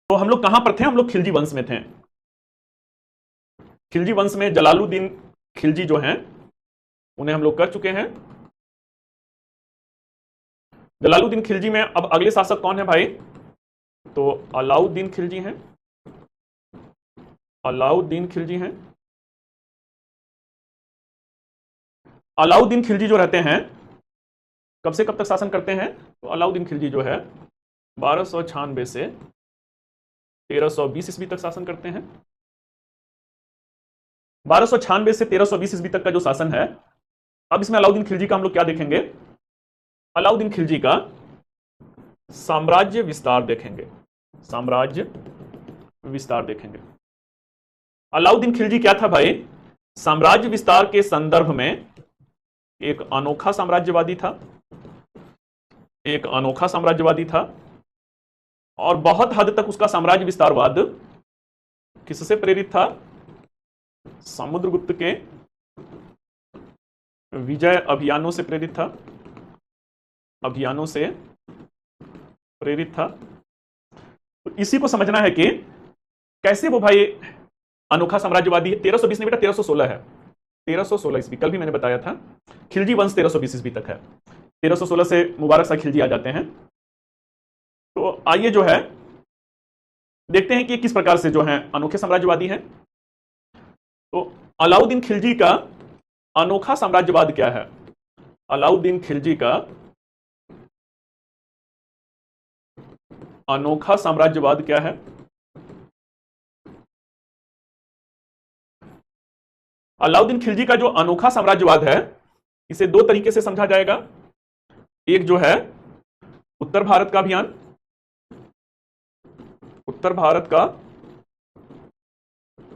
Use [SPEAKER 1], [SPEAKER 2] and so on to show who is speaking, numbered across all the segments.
[SPEAKER 1] तो हम लोग कहां पर थे? हम लोग खिलजी वंश में थे। खिलजी वंश में जलालुद्दीन खिलजी जो हैं उन्हें हम लोग कर चुके हैं। जलालुद्दीन खिलजी में अब अगले शासक कौन है भाई? तो अलाउद्दीन खिलजी हैं। अलाउद्दीन खिलजी हैं। अलाउद्दीन खिलजी जो रहते हैं कब से कब तक शासन करते हैं? तो अलाउद्दीन खिलजी जो है 1296 से 1320 ईस्वी तक शासन करते हैं। 1296 से 1320 ईस्वी तक का जो शासन है, अब इसमें अलाउद्दीन खिलजी का हम लोग क्या देखेंगे? अलाउद्दीन खिलजी का साम्राज्य विस्तार देखेंगे। साम्राज्य विस्तार देखेंगे। अलाउद्दीन खिलजी क्या था भाई? साम्राज्य विस्तार के संदर्भ में एक अनोखा साम्राज्यवादी था। एक अनोखा साम्राज्यवादी था और बहुत हद तक उसका साम्राज्य विस्तारवाद किससे प्रेरित था? समुद्रगुप्त के विजय अभियानों से प्रेरित था। अभियानों से प्रेरित था। तो इसी को समझना है कि कैसे वो भाई अनोखा साम्राज्यवादी है। 1320 नहीं बेटा, 1316 है। 1316 ईस्वी, कल भी मैंने बताया था। खिलजी वंश 1320 ईस्वी तक है। 1316 से मुबारक शाह खिलजी आ जाते हैं। तो आइए जो है देखते हैं कि किस प्रकार से जो है अनोखे साम्राज्यवादी हैं। तो अलाउद्दीन खिलजी का अनोखा साम्राज्यवाद क्या है? अलाउद्दीन खिलजी का अनोखा साम्राज्यवाद क्या है? अलाउद्दीन खिलजी का जो अनोखा साम्राज्यवाद है, इसे दो तरीके से समझा जाएगा। एक जो है उत्तर भारत का अभियान, उत्तर भारत का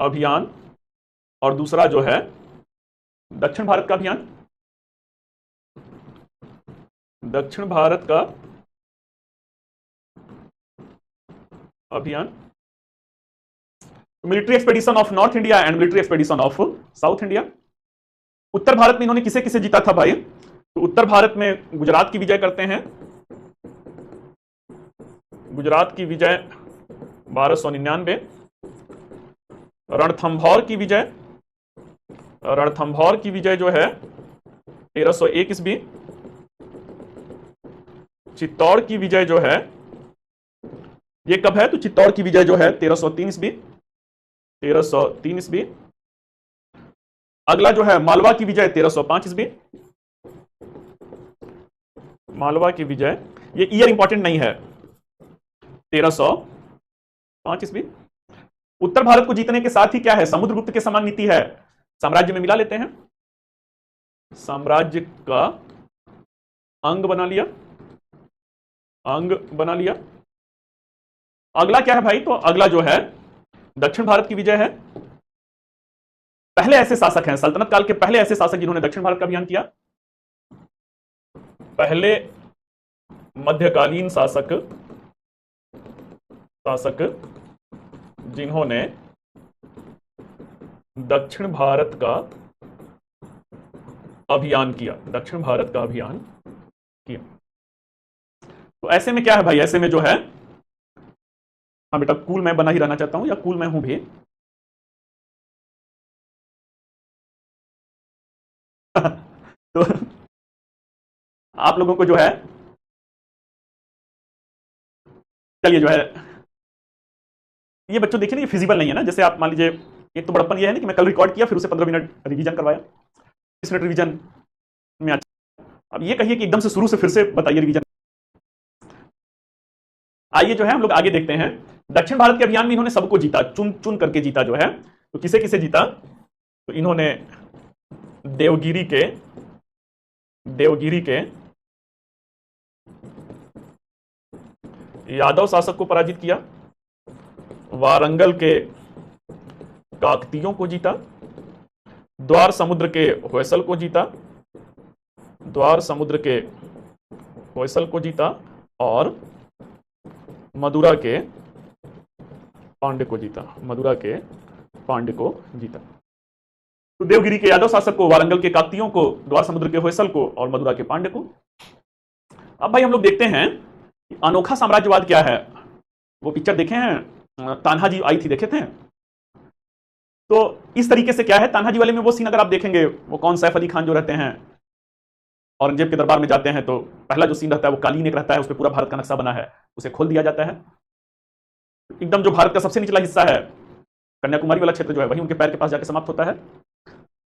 [SPEAKER 1] अभियान, और दूसरा जो है दक्षिण भारत का अभियान। दक्षिण भारत का अभियान। Military expedition of north India and military expedition of south India. उत्तर भारत में इन्होंने किसे किसे जीता था भाई? तो उत्तर भारत में गुजरात की विजय करते हैं। गुजरात की विजय 1299। रणथंभौर की विजय, रणथंभौर की विजय जो है 1301 ईस्वी। चित्तौड़ की विजय जो है ये कब है? तो चित्तौड़ की विजय जो है 1303 ईस्वी। 1303 ईस्वी। अगला जो है मालवा की विजय 1305 ईस्वी। मालवा की विजय, ये ईयर इंपॉर्टेंट नहीं है। 1305 ईस्वी। उत्तर भारत को जीतने के साथ ही क्या है? समुद्रगुप्त के समान नीति है, साम्राज्य में मिला लेते हैं। साम्राज्य का अंग बना लिया, अंग बना लिया। अगला क्या है भाई? तो अगला जो है दक्षिण भारत की विजय है। पहले ऐसे शासक हैं, सल्तनत काल के पहले ऐसे शासक जिन्होंने दक्षिण भारत का अभियान किया। पहले मध्यकालीन शासक जिन्होंने दक्षिण भारत का अभियान किया। दक्षिण भारत का अभियान किया। तो ऐसे में क्या है भाई? ऐसे में जो है, हाँ बेटा, कूल मैं बना ही रहना चाहता हूं, या कूल मैं हूं भी। तो आप लोगों को जो है, चलिए जो है, ये बच्चों देखिए ना, ये फिजिबल नहीं है ना। जैसे आप मान लीजिए, एक तो बड़प्पन ये है ना कि मैं कल रिकॉर्ड किया, फिर उसे 15 मिनट रिवीजन करवाया। 20 मिनट रिवीजन में अब ये कहिए कि एकदम से शुरू से फिर से बताइए रिवीजन। आइए जो है हम लोग आगे देखते हैं। दक्षिण भारत के अभियान में इन्होंने सबको जीता, चुन चुन करके जीता जो है। तो किसे किसे जीता? तो इन्होंने देवगिरी के यादव शासक को पराजित किया। वारंगल के काकतियों को जीता। द्वार समुद्र के होयसल को जीता। द्वार समुद्र के होयसल को जीता। और मदुरा के पांड्य को जीता। मदुरा के पांड्य को जीता। तो देवगिरी के यादव शासक को, वारंगल के काकतियों को, द्वार समुद्र के होयसल को और मदुरा के पांड्य को। अब भाई हम लोग देखते हैं कि अनोखा साम्राज्यवाद क्या है। वो पिक्चर देखे हैं तान्हा जी आई थी, देखे थे? तो इस तरीके से क्या है, तान्हा जी वाले में वो सीन अगर आप देखेंगे, वो कौन, सैफ अली खान जो रहते हैं औरंगजेब के दरबार में जाते हैं, तो पहला जो सीन रहता है वो कालीन एक रहता है, उस पर पूरा भारत का नक्शा बना है, उसे खोल दिया जाता है। एकदम जो भारत का सबसे निचला हिस्सा है, कन्याकुमारी वाला क्षेत्र जो है, वही उनके पैर के पास जाके समाप्त होता है।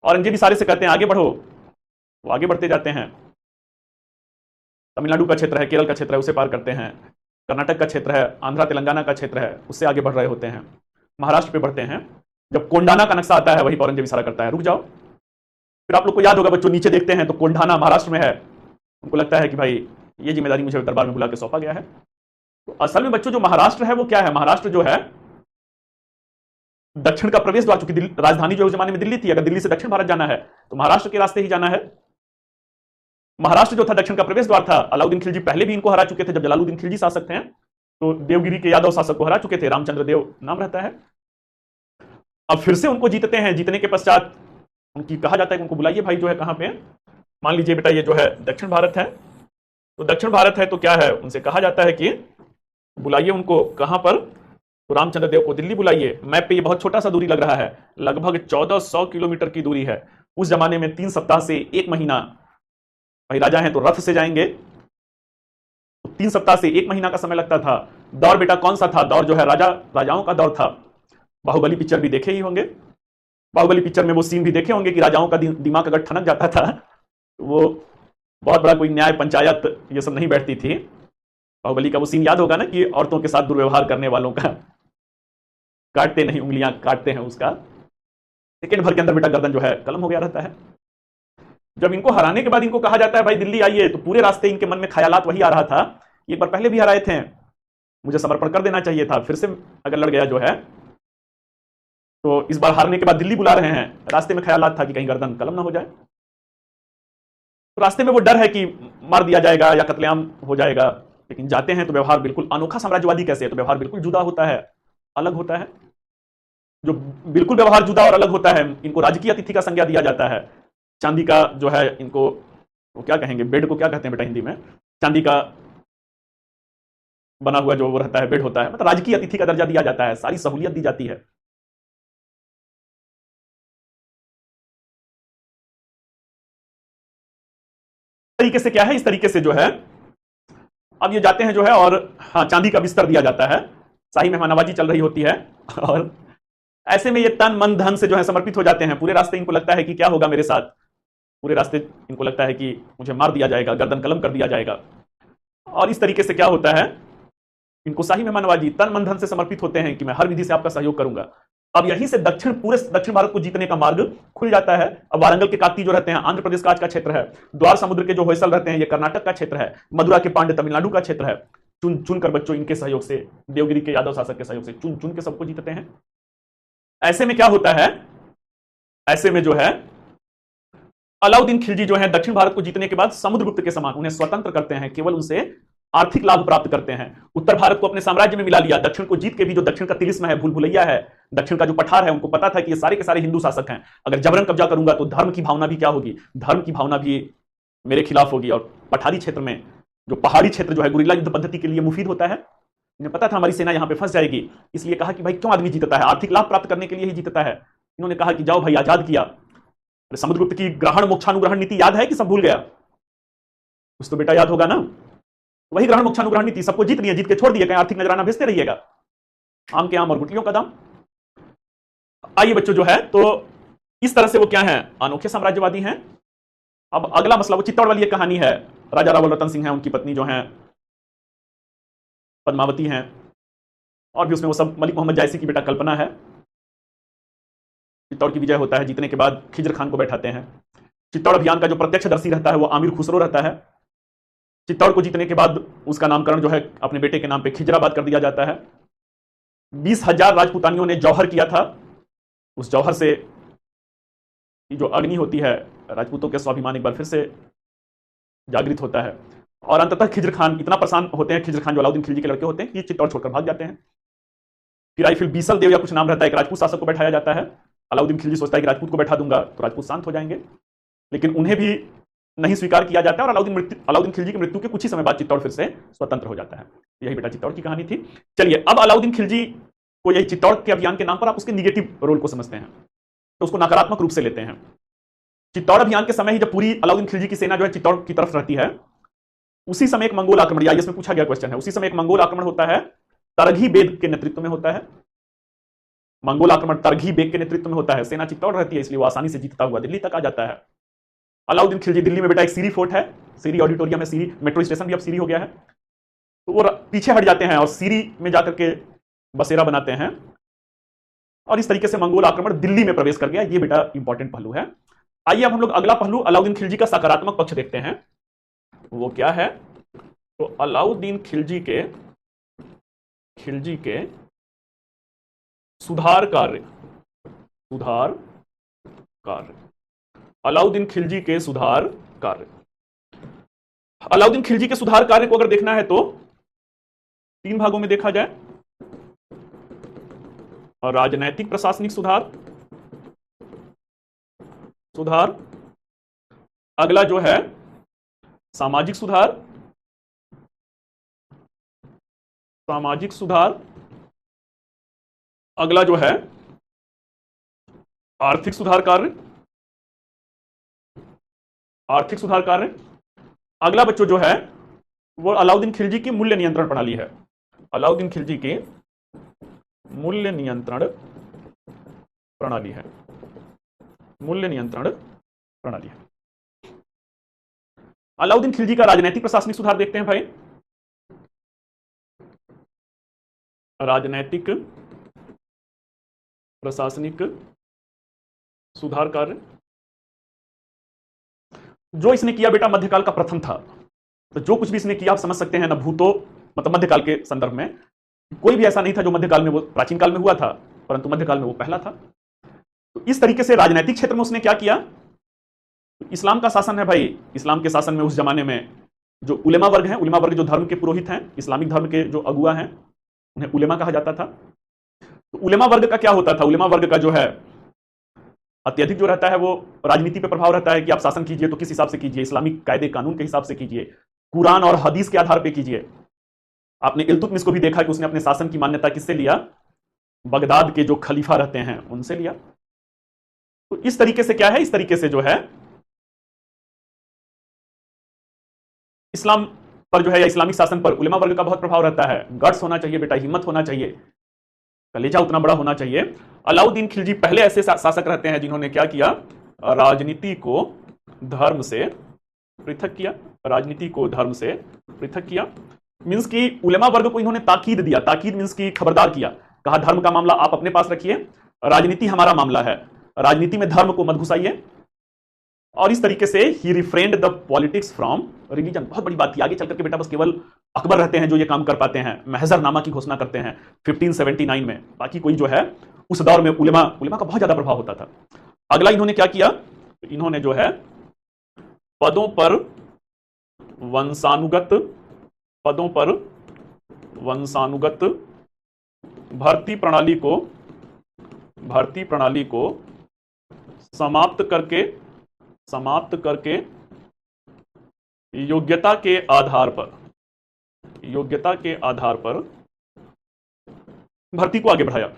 [SPEAKER 1] औरंगजेब इशारे से कहते हैं आगे बढ़ो, वो आगे बढ़ते जाते हैं। तमिलनाडु का क्षेत्र है, केरल का क्षेत्र है, उसे पार करते हैं। कर्नाटक का क्षेत्र है, आंध्रा तेलंगाना का क्षेत्र है, उससे आगे बढ़ रहे होते हैं। महाराष्ट्र पे बढ़ते हैं। जब कोंडाना का नक्शा आता है, वही औरंगजेब इशारा करता है रुक जाओ। फिर आप लोग को याद होगा बच्चों, नीचे देखते हैं तो कोंडाना महाराष्ट्र में है। उनको लगता है कि भाई ये जिम्मेदारी मुझे दरबार में बुला के सौंपा गया है। तो असल में बच्चों जो महाराष्ट्र है वो क्या है, महाराष्ट्र जो है दक्षिण का प्रवेश द्वार, चूंकि राजधानी जो उस जमाने में दिल्ली थी, अगर दिल्ली से दक्षिण भारत जाना है तो महाराष्ट्र के रास्ते ही जाना है। महाराष्ट्र जो था दक्षिण का प्रवेश द्वार था। अलाउद्दीन खिलजी पहले भी इनको हरा चुके थे, जब जलालुद्दीन खिलजी शासक थे तो देवगिरी के यादव शासक को हरा चुके थे, रामचंद्र देव नाम रहता है। अब फिर से उनको जीतते हैं। जीतने के पश्चात उनकी कहा जाता है कि उनको बुलाइए भाई, जो है कहां पे, मान लीजिए बेटा ये जो है दक्षिण भारत है, तो दक्षिण भारत है तो क्या है, उनसे कहा जाता है कि बुलाइए उनको, कहां पर, तो रामचंद्र देव को दिल्ली बुलाइए। मैप पे ये बहुत छोटा सा दूरी लग रहा है, लगभग 1400 किलोमीटर की दूरी है। उस जमाने में 3 सप्ताह से 1 महीना, भाई राजा हैं तो रथ से जाएंगे, तो 3 सप्ताह से 1 महीना का समय लगता था। दौर बेटा कौन सा था, दौर जो है राजाओं का दौर था। बाहुबली पिक्चर भी देखे ही होंगे, बाहुबली पिक्चर में वो सीन भी देखे होंगे कि राजाओं का दिमाग अगर ठनक जाता था तो वो बहुत बड़ा कोई न्याय पंचायत ये सब नहीं बैठती थी। बाहुबली का वो सीन याद होगा ना कि औरतों के साथ दुर्व्यवहार करने वालों का काटते नहीं, उंगलियां काटते हैं उसका, सेकेंड भर के अंदर बेटा गर्दन जो है कलम हो गया रहता है। जब इनको हराने के बाद इनको कहा जाता है भाई दिल्ली आइए, तो पूरे रास्ते इनके मन में ख्यालात वही आ रहा था, एक बार पहले भी हराए थे, मुझे समर्पण कर देना चाहिए था, फिर से अगर लड़ गया जो है तो इस बार हारने के बाद दिल्ली बुला रहे हैं। रास्ते में ख्यालात था कि कहीं गर्दन कलम ना हो जाए, तो रास्ते में वो डर है कि मार दिया जाएगा या कत्लेआम हो जाएगा। लेकिन जाते हैं तो व्यवहार बिल्कुल अनोखा, साम्राज्यवादी कैसे है, तो व्यवहार बिल्कुल जुदा होता है, अलग होता है। जो बिल्कुल व्यवहार जुदा और अलग होता है, इनको राजकीय अतिथि का संज्ञा दिया जाता है। चांदी का जो है इनको, वो क्या कहेंगे, बेड को क्या कहते हैं बेटा हिंदी में, चांदी का बना हुआ जो वो रहता है बेड होता है, मतलब राजकीय अतिथि का दर्जा दिया जाता है, सारी सहूलियत दी जाती है। तरीके से क्या है, इस तरीके से जो है अब ये जाते हैं जो है, और हाँ चांदी का बिस्तर दिया जाता है, शाही मेहमानवाजी चल रही होती है, और ऐसे में ये तन मन धन से जो है समर्पित हो जाते हैं। पूरे रास्ते इनको लगता है कि क्या होगा मेरे साथ, पूरे रास्ते इनको लगता है कि मुझे मार दिया जाएगा, गर्दन कलम कर दिया जाएगा। और इस तरीके से क्या होता है, इनको शाही मेहमानवाजी, तन मन धन से समर्पित होते हैं कि मैं हर विधि से आपका सहयोग करूंगा। अब यहीं से पूरे दक्षिण भारत को जीतने का मार्ग खुल जाता है। अब वारंगल के काकती जो रहते हैं आंध्र प्रदेश का आज का क्षेत्र है, द्वार समुद्र के जो होयसल रहते हैं ये कर्नाटक का क्षेत्र है, मदुरा के पांड्य तमिलनाडु का क्षेत्र है। चुन चुन कर बच्चों इनके सहयोग से, देवगिरी के यादव शासक के सहयोग से चुन चुन के सबको जीतते हैं। ऐसे में क्या होता है, ऐसे में जो है अलाउद्दीन खिलजी जो है दक्षिण भारत को जीतने के बाद समुद्रगुप्त के समान उन्हें स्वतंत्र करते हैं, केवल उनसे आर्थिक लाभ प्राप्त करते हैं। उत्तर भारत को अपने साम्राज्य में मिला लिया, दक्षिण को जीत के भी जो दक्षिण का तिलिस्म है, भूल भुलैया है, दक्षिण का जो पठार है, उनको पता था कि ये सारे के सारे हिंदू शासक हैं, अगर जबरन कब्जा करूंगा तो धर्म की भावना भी क्या होगी, धर्म की भावना भी मेरे खिलाफ होगी। और पठारी क्षेत्र में जो पहाड़ी क्षेत्र जो है गुरिल्ला युद्ध पद्धति के लिए मुफीद होता है। इन्हें पता था हमारी सेना यहां पे फंस जाएगी, इसलिए कहा कि भाई क्यों आदमी जीतता है, आर्थिक लाभ प्राप्त करने के लिए ही जीतता है। इन्होंने कहा कि जाओ भाई आजाद किया। समुद्रगुप्त की ग्रहण मोक्षानुग्रहण नीति याद है कि सब भूल गया, कुछ तो बेटा याद होगा ना। वही ग्रहण मोक्षानुग्रहण नीति, सबको जीत लिया, जीत के छोड़ दिए, कहीं आर्थिक नजराना भेजते रहिएगा, आम के आम और गुटलियों का दाम। आइए बच्चों जो है, तो इस तरह से वो क्या है, अनोखे साम्राज्यवादी हैं। अब अगला मसला वो चित्तौड़ वाली एक कहानी है। राजा रावल रतन सिंह है, उनकी पत्नी जो है पद्मावती हैं, और भी उसमें वो सब मलिक मोहम्मद जायसी की बेटा कल्पना है। चित्तौड़ की विजय होता है, जीतने के बाद खिजर खान को बैठाते हैं। चित्तौड़ अभियान का जो प्रत्यक्षदर्शी रहता है वो आमिर खुसरो रहता है। चित्तौड़ को जीतने के बाद उसका नामकरण जो है अपने बेटे के नाम पे खिजराबाद कर दिया जाता है। 20,000 राजपूतानियों ने जौहर किया था, उस जौहर से जो अग्नि होती है राजपूतों के स्वाभिमान एक बार फिर से जागृत होता है। और अंततः खिजर खान इतना परेशान होते हैं, खिजर खान जो अलाउद्दीन खिलजी के लड़के होते हैं, कि चित्तौड़ छोड़कर भाग जाते हैं। फिर आई फिर बीसल देव या कुछ नाम रहता है, एक राजपूत शासक को बैठाया जाता है। अलाउद्दीन खिलजी सोचता है कि राजपूत को बैठा दूंगा तो राजपूत शांत हो जाएंगे, लेकिन उन्हें भी नहीं स्वीकार किया जाता है। और अलाउद्दीन खिलजी की मृत्यु के कुछ ही समय बाद चित्तौड़ फिर से स्वतंत्र हो जाता है। यही बेटा चित्तौड़ की कहानी थी। चलिए अब अलाउद्दीन खिलजी को यही चित्तौड़ के अभियान के नाम पर आप उसके निगेटिव रोल को समझते हैं, तो उसको नकारात्मक रूप से लेते हैं। चित्तौड़ अभियान के समय ही जब पूरी अलाउद्दीन खिलजी की सेना जो है चित्तौड़ की तरफ रहती है, उसी समय एक मंगोल आक्रमण, आईएएस में पूछा गया क्वेश्चन है, उसी समय एक मंगोल आक्रमण होता है, तरघी बेग के नेतृत्व में होता है। मंगोल आक्रमण तरघी बेग के नेतृत्व में होता है। सेना चित्तौड़ रहती है, इसलिए वो आसानी से जीतता हुआ दिल्ली तक आ जाता है। अलाउद्दीन खिलजी, दिल्ली में बेटा एक सीरी फोर्ट है, सीरी ऑडिटोरियम है, सीरी मेट्रो स्टेशन भी अब सीरी हो गया है, तो वो पीछे हट जाते हैं और सीरी में जाकर के बसेरा बनाते हैं, और इस तरीके से मंगोल आक्रमण दिल्ली में प्रवेश कर गया। ये बेटा इंपॉर्टेंट पहलू है। आइए अब हम लोग अगला पहलू अलाउद्दीन खिलजी का सकारात्मक पक्ष देखते हैं, वो क्या है। तो अलाउद्दीन खिलजी के सुधार कार्य, अलाउद्दीन खिलजी के सुधार कार्य। अलाउद्दीन खिलजी के सुधार कार्य को अगर देखना है तो 3 भागों में देखा जाए। राजनैतिक प्रशासनिक सुधार, अगला जो है सामाजिक सुधार, अगला जो है आर्थिक सुधार कार्य, अगला बच्चों जो है वो अलाउद्दीन खिलजी की मूल्य नियंत्रण प्रणाली है। अलाउद्दीन खिलजी की मूल्य नियंत्रण प्रणाली है। अलाउद्दीन खिलजी का राजनीतिक प्रशासनिक सुधार देखते हैं भाई। राजनैतिक प्रशासनिक सुधार कार्य जो इसने किया बेटा मध्यकाल का प्रथम था। तो जो कुछ भी इसने किया आप समझ सकते हैं ना, भूतो मतलब मध्यकाल के संदर्भ में कोई भी ऐसा नहीं था जो मध्यकाल में, वो प्राचीन काल में हुआ था, परंतु मध्यकाल में वो पहला था। तो इस तरीके से राजनीतिक क्षेत्र में उसने क्या किया। इस्लाम का शासन है भाई, इस्लाम के शासन में उस जमाने में जो उलेमा वर्ग हैं, उलेमा वर्ग जो धर्म के पुरोहित हैं, इस्लामिक धर्म के जो अगुआ हैं, उन्हें उलेमा कहा जाता था। तो उलेमा वर्ग का क्या होता था, उलेमा वर्ग का जो है अत्यधिक जो रहता है वो राजनीति पे प्रभाव रहता है कि आप शासन कीजिए तो किस हिसाब से कीजिए, इस्लामिक कायदे कानून के हिसाब से कीजिए, कुरान और हदीस के आधार पर कीजिए। आपने इल्तुतमिश को भी देखा कि उसने अपने शासन की मान्यता किससे लिया, बगदाद के जो खलीफा रहते हैं उनसे लिया। तो इस तरीके से क्या है, इस तरीके से जो है इस्लाम पर जो है या इस्लामिक शासन पर उलेमा वर्ग का बहुत प्रभाव रहता है। गट्स होना चाहिए बेटा, हिम्मत होना चाहिए, कलेजा उतना बड़ा होना चाहिए। अलाउद्दीन खिलजी पहले ऐसे शासक रहते हैं जिन्होंने क्या किया, राजनीति को धर्म से पृथक किया। राजनीति को धर्म से पृथक किया मींस की उलेमा वर्ग को इन्होंने ताकीद दिया, ताकीद मींस की खबरदार किया, कहा धर्म का मामला आप अपने पास रखिए, राजनीति हमारा मामला है, राजनीति में धर्म को मत घुसाइए। और इस तरीके से ही refrained the politics from religion. बहुत बड़ी बात थी। आगे चलकर के बेटा बस केवल अकबर रहते हैं जो ये काम कर पाते हैं, महजरनामा की घोषणा करते हैं 1579 में, बाकी कोई जो है उस दौर में उलेमा का बहुत ज्यादा प्रभाव होता था। अगला इन्होंने क्या किया, इन्होंने जो है पदों पर वंशानुगत भर्ती प्रणाली को समाप्त करके योग्यता के आधार पर भर्ती को आगे बढ़ाया।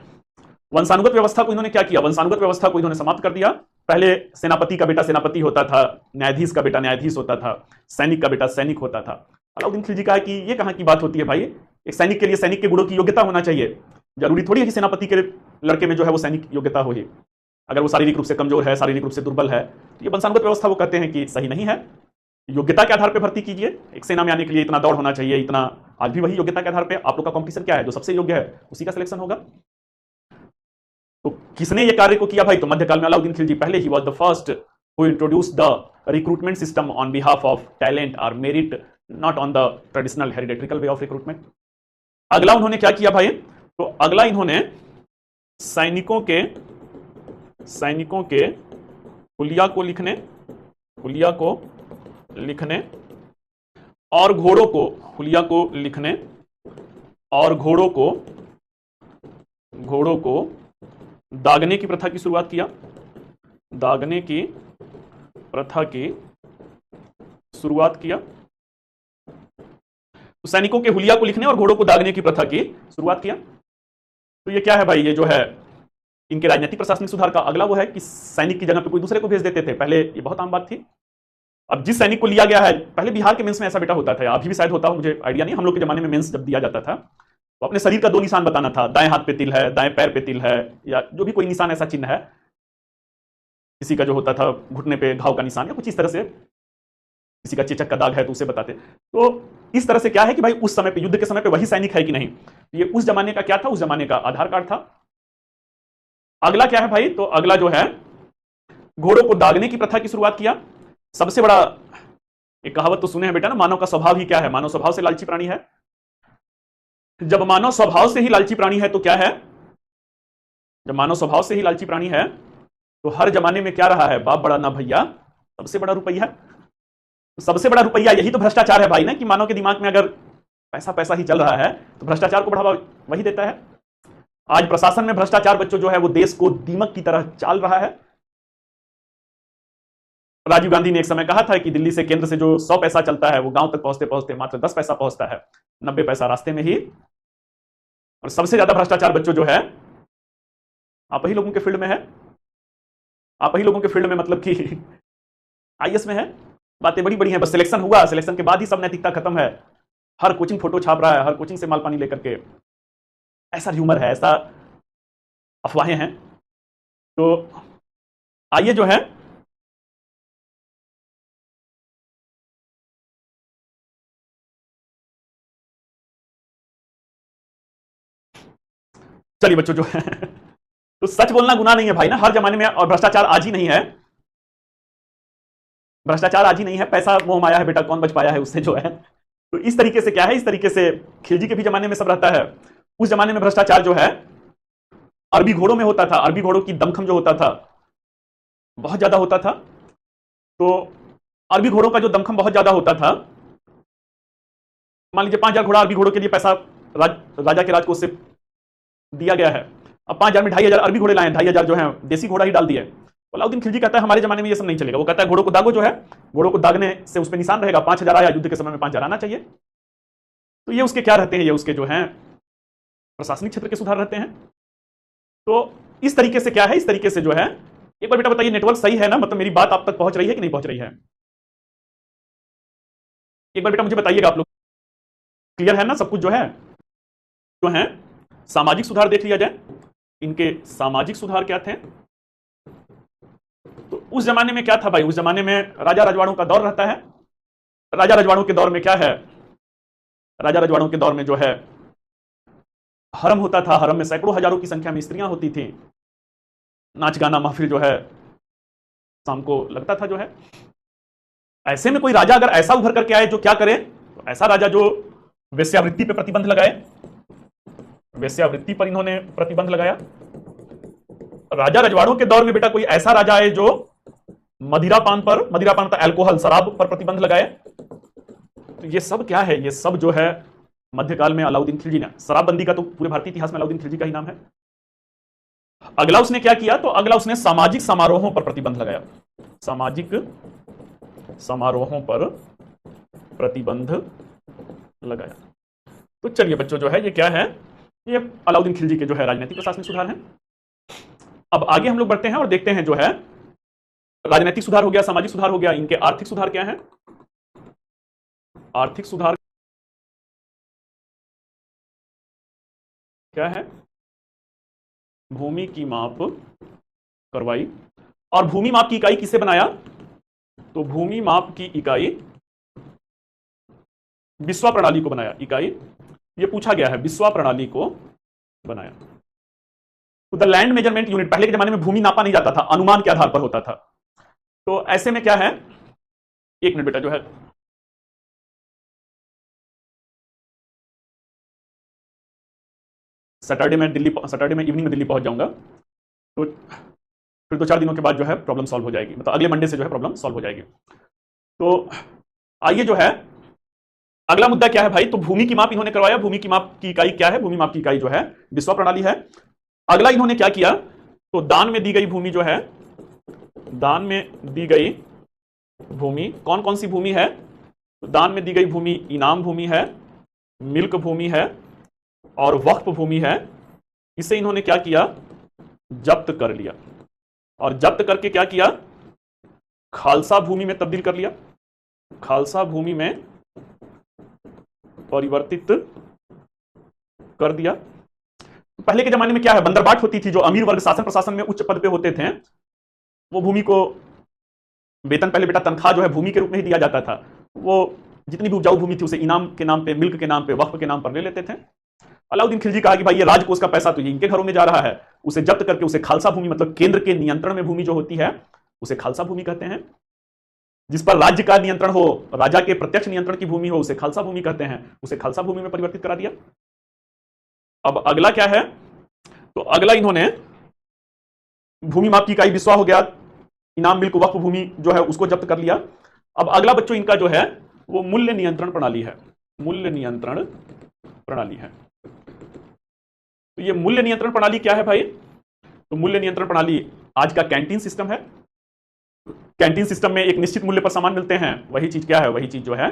[SPEAKER 1] वंशानुगत व्यवस्था को इन्होंने क्या किया, वंशानुगत व्यवस्था को इन्होंने समाप्त कर दिया। पहले सेनापति का बेटा सेनापति होता था, न्यायाधीश का बेटा न्यायाधीश होता था, सैनिक का बेटा सैनिक होता था। अलाउद्दीन खिलजी का है कि ये कहां की बात होती है भाई, एक सैनिक के लिए सैनिक के गुणों की योग्यता होना चाहिए। जरूरी थोड़ी है कि सेनापति के लड़के में जो है वो सैनिक योग्यता हो ही, अगर वो शारीरिक रूप से कमजोर है, शारीरिक रूप से दुर्बल है, तो ये वंशानुगत व्यवस्था वो कहते हैं कि सही नहीं है। योग्यता के आधार पर भर्ती कीजिए। एक सेना में आने के लिए इतना दौड़ होना चाहिए, इतना, आज भी वही योग्यता के आधार पर आप लोग का कॉम्पिटिशन क्या है, जो सबसे योग्य है उसी का सिलेक्शन होगा। तो किसने ये कार्य को किया भाई, तो मध्यकाल में अलाउद्दीन खिलजी पहले ही was the first who introduced the recruitment system on behalf of talent और merit, not on the traditional hereditary way of recruitment. अगला उन्होंने क्या किया भाई, तो अगला इन्होंने सैनिकों के हुलिया को लिखने और घोड़ों को, हुलिया को लिखने और घोड़ों को दागने की प्रथा की शुरुआत किया। दागने की प्रथा की शुरुआत किया। तो सैनिकों के हुलिया को लिखने और घोड़ों को दागने की प्रथा की शुरुआत किया। तो ये क्या है भाई, ये जो है इनके राजनीतिक प्रशासनिक सुधार का अगला वो है कि सैनिक की जगह पे कोई दूसरे को भेज देते थे। पहले ये बहुत आम बात थी। अब जिस सैनिक को लिया गया है, पहले बिहार के मेंस में ऐसा बेटा होता था, अभी भी शायद होता हो, मुझे आइडिया नहीं। हम लोग के जमाने में मेंस जब दिया जाता था तो अपने शरीर का 2 निशान बताना था, दाएं हाथ पे तिल है, दाएं पैर पे तिल है, या जो भी कोई निशान ऐसा चिन्ह है। किसी का जो होता था घुटने पे घाव का निशान या कुछ इस तरह से, किसी का चेचक का दाग है तो उसे बताते। तो इस तरह से क्या है कि भाई उस समय पे, युद्ध के समय पे वही सैनिक है कि नहीं, ये उस जमाने का क्या था, उस जमाने का आधार कार्ड था। अगला क्या है भाई, तो अगला जो है घोड़ों को दागने की प्रथा की शुरुआत किया। सबसे बड़ा एक कहावत तो सुने हैं बेटा ना, मानव का स्वभाव ही क्या है, मानव स्वभाव से लालची प्राणी है। जब मानव स्वभाव से ही लालची प्राणी है तो क्या है, जब मानव स्वभाव से ही लालची प्राणी है तो हर जमाने में क्या रहा है, बाप बड़ा ना भैया, सबसे बड़ा रुपया। सबसे बड़ा रुपया यही तो भ्रष्टाचार है भाई ना, कि मानव के दिमाग में अगर पैसा पैसा ही चल रहा है तो भ्रष्टाचार को बढ़ावा वही देता है। आज प्रशासन में भ्रष्टाचार बच्चों जो है वो देश को दीमक की तरह चाल रहा है। राजीव गांधी ने एक समय कहा था कि दिल्ली से केंद्र से जो 100 पैसा चलता है वो गांव तक पहुंचते पहुंचते मात्र 10 पैसा पहुंचता है, 90 पैसा रास्ते में ही। और सबसे ज्यादा भ्रष्टाचार बच्चों जो है आप ही लोगों के फील्ड में है, आप ही लोगों के फील्ड में, मतलब कि आईएएस में है। बातें बड़ी बड़ी हैं, बस सिलेक्शन हुआ, सिलेक्शन के बाद ही सब नैतिकता खत्म है। हर कोचिंग फोटो छाप रहा है, हर कोचिंग से माल पानी लेकर के, ऐसा ह्यूमर है, ऐसा अफवाहें हैं। तो आइए जो है चलिए बच्चों जो है तो सच बोलना गुनाह नहीं है भाई ना, हर जमाने में। और भ्रष्टाचार आज ही नहीं है, भ्रष्टाचार आज ही नहीं है, पैसा मोह माया है बेटा, कौन बच पाया है उससे जो है। तो इस तरीके से क्या है, इस तरीके से खिलजी के भी जमाने में सब रहता है। उस जमाने में भ्रष्टाचार जो है अरबी घोड़ों में होता था, अरबी घोड़ों की दमखम जो होता था बहुत ज्यादा होता था। तो अरबी घोड़ों का जो दमखम बहुत ज्यादा होता था, मान लीजिए 5,000 घोड़ा अरबी घोड़ों के लिए पैसा राजा के राजकोष से दिया गया है। अब 5,000 में 2,500 अरबी घोड़े लाए, 2,500 जो है देसी घोड़ा ही डाल दिए। अलाउद्दीन खिलजी कहता है हमारे जमाने में ये सब नहीं चलेगा। वो कहता है घोड़ों को दागो, जो है घोड़ों को दागने से उस पर निशान रहेगा, 5,000 आया, युद्ध के समय में 5,000 आना चाहिए। तो ये उसके क्या रहते हैं, ये उसके जो है प्रशासनिक क्षेत्र के सुधार रहते हैं। तो इस तरीके से क्या है, इस तरीके से जो है, एक बार बेटा बताइए नेटवर्क सही है ना, मतलब मेरी बात आप तक पहुंच रही है कि नहीं पहुंच रही है? एक बार बेटा मुझे बताइएगा आप लोग, क्लियर है ना सब कुछ जो है? जो है सामाजिक सुधार देख लिया जाए, इनके सामाजिक सुधार क्या थे। तो उस जमाने में क्या था भाई, उस जमाने में राजा रजवाड़ों का दौर रहता है। राजा रजवाड़ों के दौर में क्या है, राजा रजवाड़ों के दौर में जो है हरम होता था, हरम में सैकड़ों हजारों की संख्या में स्त्रियां होती थी, नाच गाना महफिल जो है शाम को लगता था जो है। ऐसे में कोई राजा अगर ऐसा उभर करके आए जो क्या करे, तो ऐसा राजा जो वेश्यावृत्ति पे प्रतिबंध लगाए, वेश्यावृत्ति पर इन्होंने प्रतिबंध लगाया। राजा रजवाड़ों के दौर में बेटा कोई ऐसा राजा आए जो मदिरापान पर, मदिरापान था अल्कोहल, शराब पर प्रतिबंध लगाए। तो ये सब क्या है, ये सब जो है मध्यकाल में अलाउद्दीन खिलजी ने, शराबबंदी का तो पूरे भारतीय इतिहास में अलाउद्दीन खिलजी का ही नाम है। अगला उसने क्या किया, तो अगला उसने सामाजिक समारोहों पर प्रतिबंध लगाया, सामाजिक समारोहों पर प्रतिबंध लगाया। तो चलिए बच्चों जो है ये क्या है, ये अलाउद्दीन खिलजी के जो है राजनीतिक प्रशासनिक सुधार हैं। अब आगे हम लोग बढ़ते हैं और देखते हैं जो है राजनीतिक सुधार हो गया, सामाजिक सुधार हो गया, इनके आर्थिक सुधार क्या है। आर्थिक सुधार क्या है, भूमि की माप करवाई। और भूमि माप की इकाई किसे बनाया, तो भूमि माप की इकाई बिस्वा प्रणाली को बनाया, इकाई ये पूछा गया है, बिस्वा प्रणाली को बनाया। तो द लैंड मेजरमेंट यूनिट, पहले के जमाने में भूमि नापा नहीं जाता था, अनुमान के आधार पर होता था। तो ऐसे में क्या है, एक मिनट बेटा जो है सैटरडे में इवनिंग में दिल्ली पहुंच जाऊंगा, तो फिर 2-4 दिनों के बाद जो है प्रॉब्लम सॉल्व हो जाएगी, मतलब अगले मंडे से जो है प्रॉब्लम सॉल्व हो जाएगी। तो आइए जो है अगला मुद्दा क्या है भाई, तो भूमि की माप इन्होंने करवाया। भूमि की माप की इकाई क्या है, भूमि माप की इकाई जो है बिस्वा प्रणाली है। अगला इन्होंने क्या किया, तो दान में दी गई भूमि जो है, दान में दी गई भूमि कौन कौन सी भूमि है, तो दान में दी गई भूमि इनाम भूमि है, मिल्क भूमि है और वक्फ भूमि है। इसे इन्होंने क्या किया, जब्त कर लिया, और जब्त करके क्या किया, खालसा भूमि में तब्दील कर लिया, खालसा भूमि में परिवर्तित कर दिया। पहले के जमाने में क्या है, बंदरबाट होती थी, जो अमीर वर्ग शासन प्रशासन में उच्च पद पे होते थे, वो भूमि को वेतन, पहले बेटा तनख्वाह जो है भूमि के रूप में ही दिया जाता था, वो जितनी भी उपजाऊ भूमि थी उसे इनाम के नाम पे, मिल्क के नाम पे, वक्फ के नाम पर ले लेते थे। अलाउद्दीन खिलजी कहा कि भाई ये राजकोष का पैसा तो ये इनके घरों में जा रहा है, उसे जब्त करके उसे खालसा भूमि, मतलब केंद्र के नियंत्रण में भूमि जो होती है उसे खालसा भूमि कहते हैं, जिस पर राज्य का नियंत्रण हो, राजा के प्रत्यक्ष नियंत्रण की भूमि हो, उसे खालसा भूमि कहते हैं, उसे खालसा भूमि में परिवर्तित करा दिया। अब अगला क्या है, तो अगला इन्होंने भूमि माप की इकाई बिस्वा हो गया, इनाम मिल्क वक्फ भूमि जो है उसको जब्त कर लिया। अब अगला बच्चों इनका जो है वो मूल्य नियंत्रण प्रणाली है, मूल्य नियंत्रण प्रणाली है। तो ये मूल्य नियंत्रण प्रणाली क्या है भाई, तो मूल्य नियंत्रण प्रणाली आज का कैंटीन सिस्टम है। कैंटीन सिस्टम में एक निश्चित मूल्य पर सामान मिलते हैं, वही चीज क्या है, वही चीज जो है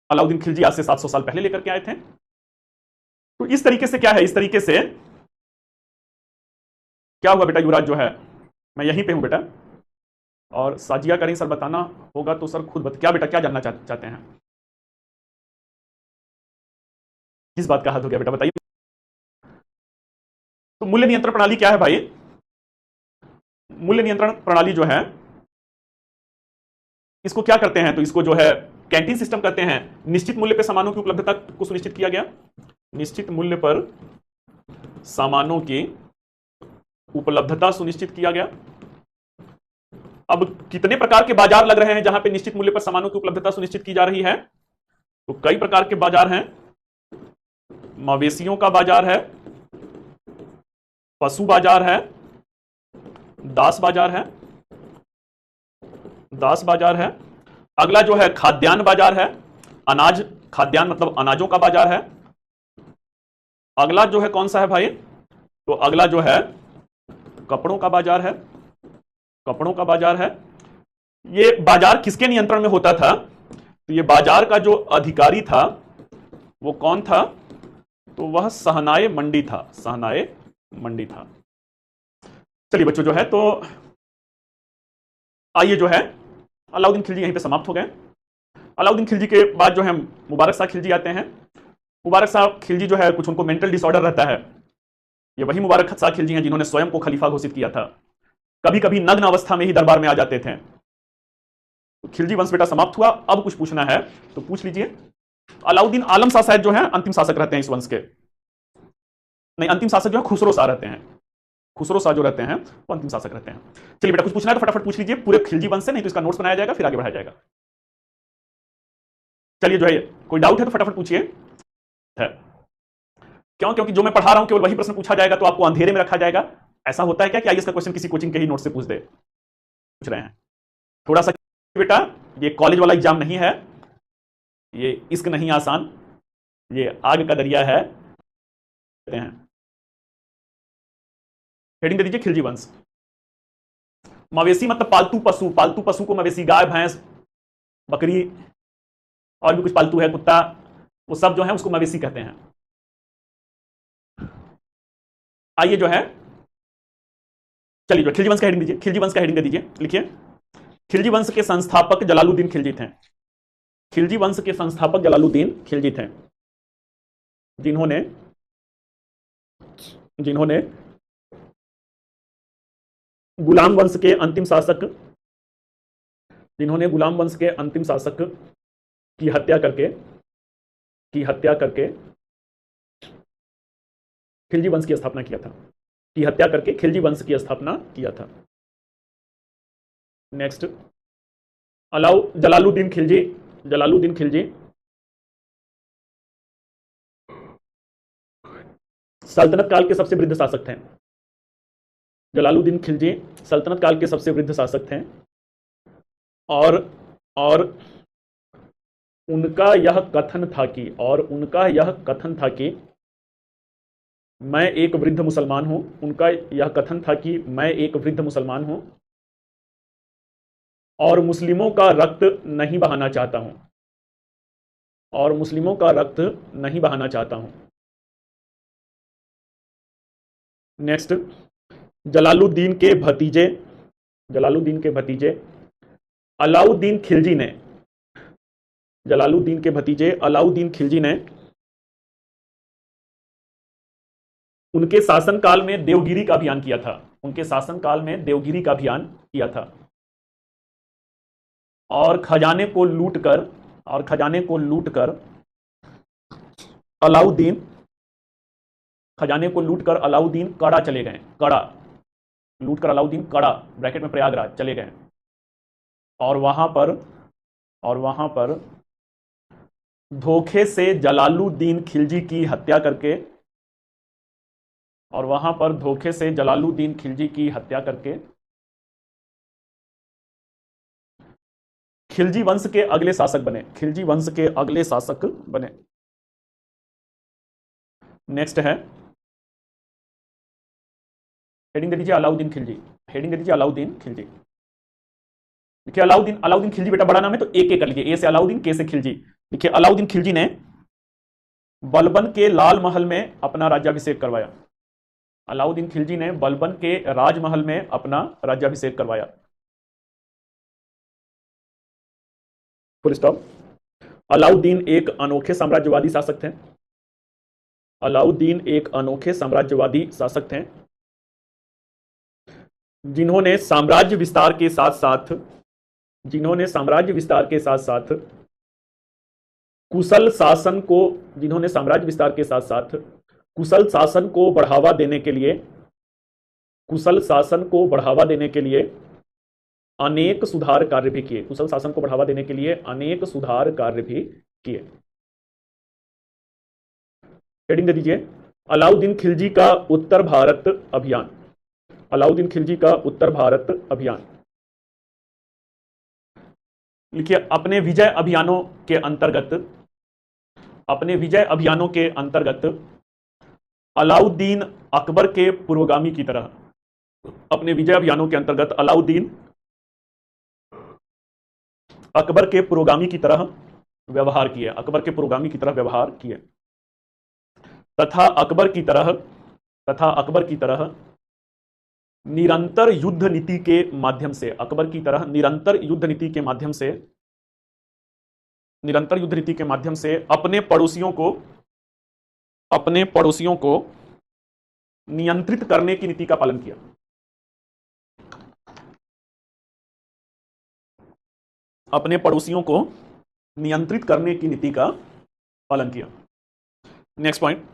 [SPEAKER 1] अलाउद्दीन खिलजी आज से 700 साल पहले लेकर के आए थे। तो इस तरीके से क्या है, इस तरीके से क्या हुआ बेटा युवराज जो है, मैं यहीं पे हूं बेटा, और साजिया करें सर, बताना होगा तो सर खुद क्या बेटा क्या जानना चाहते हैं, किस बात का हाथ हो गया बेटा बताइए। तो मूल्य नियंत्रण प्रणाली क्या है भाई, मूल्य नियंत्रण प्रणाली जो है इसको क्या करते हैं, तो इसको जो है कैंटीन सिस्टम कहते हैं। निश्चित मूल्य पर सामानों की उपलब्धता को सुनिश्चित किया गया, निश्चित मूल्य पर सामानों की उपलब्धता सुनिश्चित किया गया। अब कितने प्रकार के बाजार लग रहे हैं जहां पे निश्चित मूल्य पर सामानों की उपलब्धता सुनिश्चित की जा रही है, तो कई प्रकार के बाजार हैं। मवेशियों का बाजार है, पशु बाजार है, दास बाजार है, दास बाजार है। अगला जो है खाद्यान्न बाजार है, अनाज, खाद्यान्न मतलब अनाजों का बाजार है। अगला जो है कौन सा है भाई, तो अगला जो है कपड़ों का बाजार है, कपड़ों का बाजार है। ये बाजार किसके नियंत्रण में होता था, तो ये बाजार का जो अधिकारी था वो कौन था, तो वह सहनाए मंडी था, सहनाए मंडी था। चलिए बच्चों जो है, तो आइए जो है अलाउद्दीन खिलजी यहीं पे समाप्त हो गए। अलाउद्दीन खिलजी के बाद जो है मुबारक शाह खिलजी आते हैं। मुबारक शाह खिलजी जो है कुछ उनको मेंटल डिसऑर्डर रहता है। ये वही मुबारक शाह खिलजी हैं जिन्होंने स्वयं को खलीफा घोषित किया था, कभी कभी नग्न अवस्था में ही दरबार में आ जाते थे। तो खिलजी वंश बेटा समाप्त हुआ। अब कुछ पूछना है तो पूछ लीजिए। अलाउद्दीन आलम शाह शायद जो है अंतिम शासक रहते हैं इस वंश के, नहीं अंतिम शासक जो है खुसरो शाह रहते हैं, खुसरो शाह जो रहते हैं वो अंतिम शासक रहते हैं। चलिए बेटा कुछ पूछना है तो फटाफट पूछ लीजिए पूरे खिलजी वंश से, नहीं तो इसका नोट्स बनाया जाएगा फिर आगे बढ़ाया जाएगा। चलिए जो है कोई डाउट है तो फटाफट पूछिए। क्यों, क्योंकि जो मैं पढ़ा रहा हूं केवल वही प्रश्न पूछा जाएगा तो आपको अंधेरे में रखा जाएगा। ऐसा होता है क्या कि आईएएस का क्वेश्चन किसी कोचिंग के ही नोट से पूछ दे, पूछ रहे हैं थोड़ा सा बेटा, ये कॉलेज वाला एग्जाम नहीं है, ये इश्क नहीं आसान, ये आग का दरिया है। हेडिंग दे दीजिए खिलजी वंश। मवेशी मतलब पालतू पशु, पालतू पशु को मवेशी, गाय भैंस बकरी और भी कुछ पालतू है, कुत्ता, वो सब जो है उसको मवेशी कहते हैं। आइए जो है चलिए जो खिलजी वंश का हेडिंग दीजिए, खिलजी वंश का हेडिंग दे दीजिए, लिखिए खिलजी वंश के संस्थापक जलालुद्दीन खिलजी थे। खिलजी वंश के संस्थापक जलालुद्दीन खिलजी थे, जिन्होंने जिन्होंने गुलाम वंश के अंतिम शासक, जिन्होंने गुलाम वंश के अंतिम शासक की हत्या करके खिलजी वंश की स्थापना किया था, की हत्या करके खिलजी वंश की स्थापना किया था। नेक्स्ट जलालुद्दीन खिलजी, जलालुद्दीन खिलजी सल्तनत काल के सबसे वृद्ध शासक थे। जलालुद्दीन खिलजी सल्तनत काल के सबसे वृद्ध शासक थे और उनका यह कथन था कि मैं एक वृद्ध मुसलमान हूं। उनका यह कथन था कि मैं एक वृद्ध मुसलमान हूं और मुस्लिमों का रक्त नहीं बहाना चाहता हूं, और मुस्लिमों का रक्त नहीं बहाना चाहता हूं। नेक्स्ट, जलालुद्दीन के भतीजे, जलालुद्दीन के भतीजे अलाउद्दीन खिलजी ने, जलालुद्दीन के भतीजे अलाउद्दीन खिलजी ने उनके शासनकाल में देवगिरी का अभियान किया था, उनके शासनकाल में देवगिरी का अभियान किया था और खजाने को लूटकर, और खजाने को लूटकर अलाउद्दीन, खजाने को लूटकर अलाउद्दीन कड़ा चले गए, कड़ा लूटकर अलाउद्दीन कड़ा ब्रैकेट में प्रयागराज चले गए और वहां पर धोखे से जलालुद्दीन खिलजी की हत्या करके, और वहां पर धोखे से जलालुद्दीन खिलजी की हत्या करके खिलजी वंश के अगले शासक बने, खिलजी वंश के अगले शासक बने। नेक्स्ट है, हेडिंग दे दीजिए अलाउद्दीन खिलजी, हेडिंग दे दीजिए अलाउद्दीन खिलजी। देखिए अलाउद्दीन, अलाउद्दीन खिलजी बेटा बड़ा नाम है तो एक एक कर लीजिए, ए से अलाउद्दीन, के से खिलजी। देखिए अलाउद्दीन खिलजी ने बलबन के लाल महल में अपना राज्याभिषेक करवाया, अलाउद्दीन खिलजी ने बलबन के राजमहल में अपना राज्याभिषेक करवाया। Full stop. अलाउद्दीन एक अनोखे साम्राज्यवादी शासक थे, अलाउद्दीन एक अनोखे साम्राज्यवादी शासक थे जिन्होंने साम्राज्य विस्तार के साथ साथ, जिन्होंने साम्राज्य विस्तार के साथ साथ कुशल शासन को, जिन्होंने साम्राज्य विस्तार के साथ साथ कुशल शासन को बढ़ावा देने के लिए, कुशल शासन को बढ़ावा देने के लिए अनेक सुधार कार्य भी किए, कुशल शासन को बढ़ावा देने के लिए अनेक सुधार कार्य भी किए। हेडिंग दे दीजिए अलाउद्दीन खिलजी का उत्तर भारत अभियान, अलाउद्दीन खिलजी का उत्तर भारत अभियान। लिखिए अपने विजय अभियानों के अंतर्गत, अपने विजय अभियानों के अंतर्गत अलाउद्दीन अकबर के पुरोगामी की तरह, अपने विजय अभियानों के अंतर्गत अलाउद्दीन अकबर के पुरोगामी की तरह व्यवहार किए, अकबर के पुरोगामी की तरह व्यवहार किए तथा अकबर की तरह, तथा अकबर की तरह निरंतर युद्ध नीति के माध्यम से, अकबर की तरह निरंतर युद्ध नीति के माध्यम से, निरंतर युद्ध नीति के माध्यम से अपने पड़ोसियों को, अपने पड़ोसियों को नियंत्रित करने की नीति का पालन किया, अपने पड़ोसियों को नियंत्रित करने की नीति का पालन किया। नेक्स्ट पॉइंट,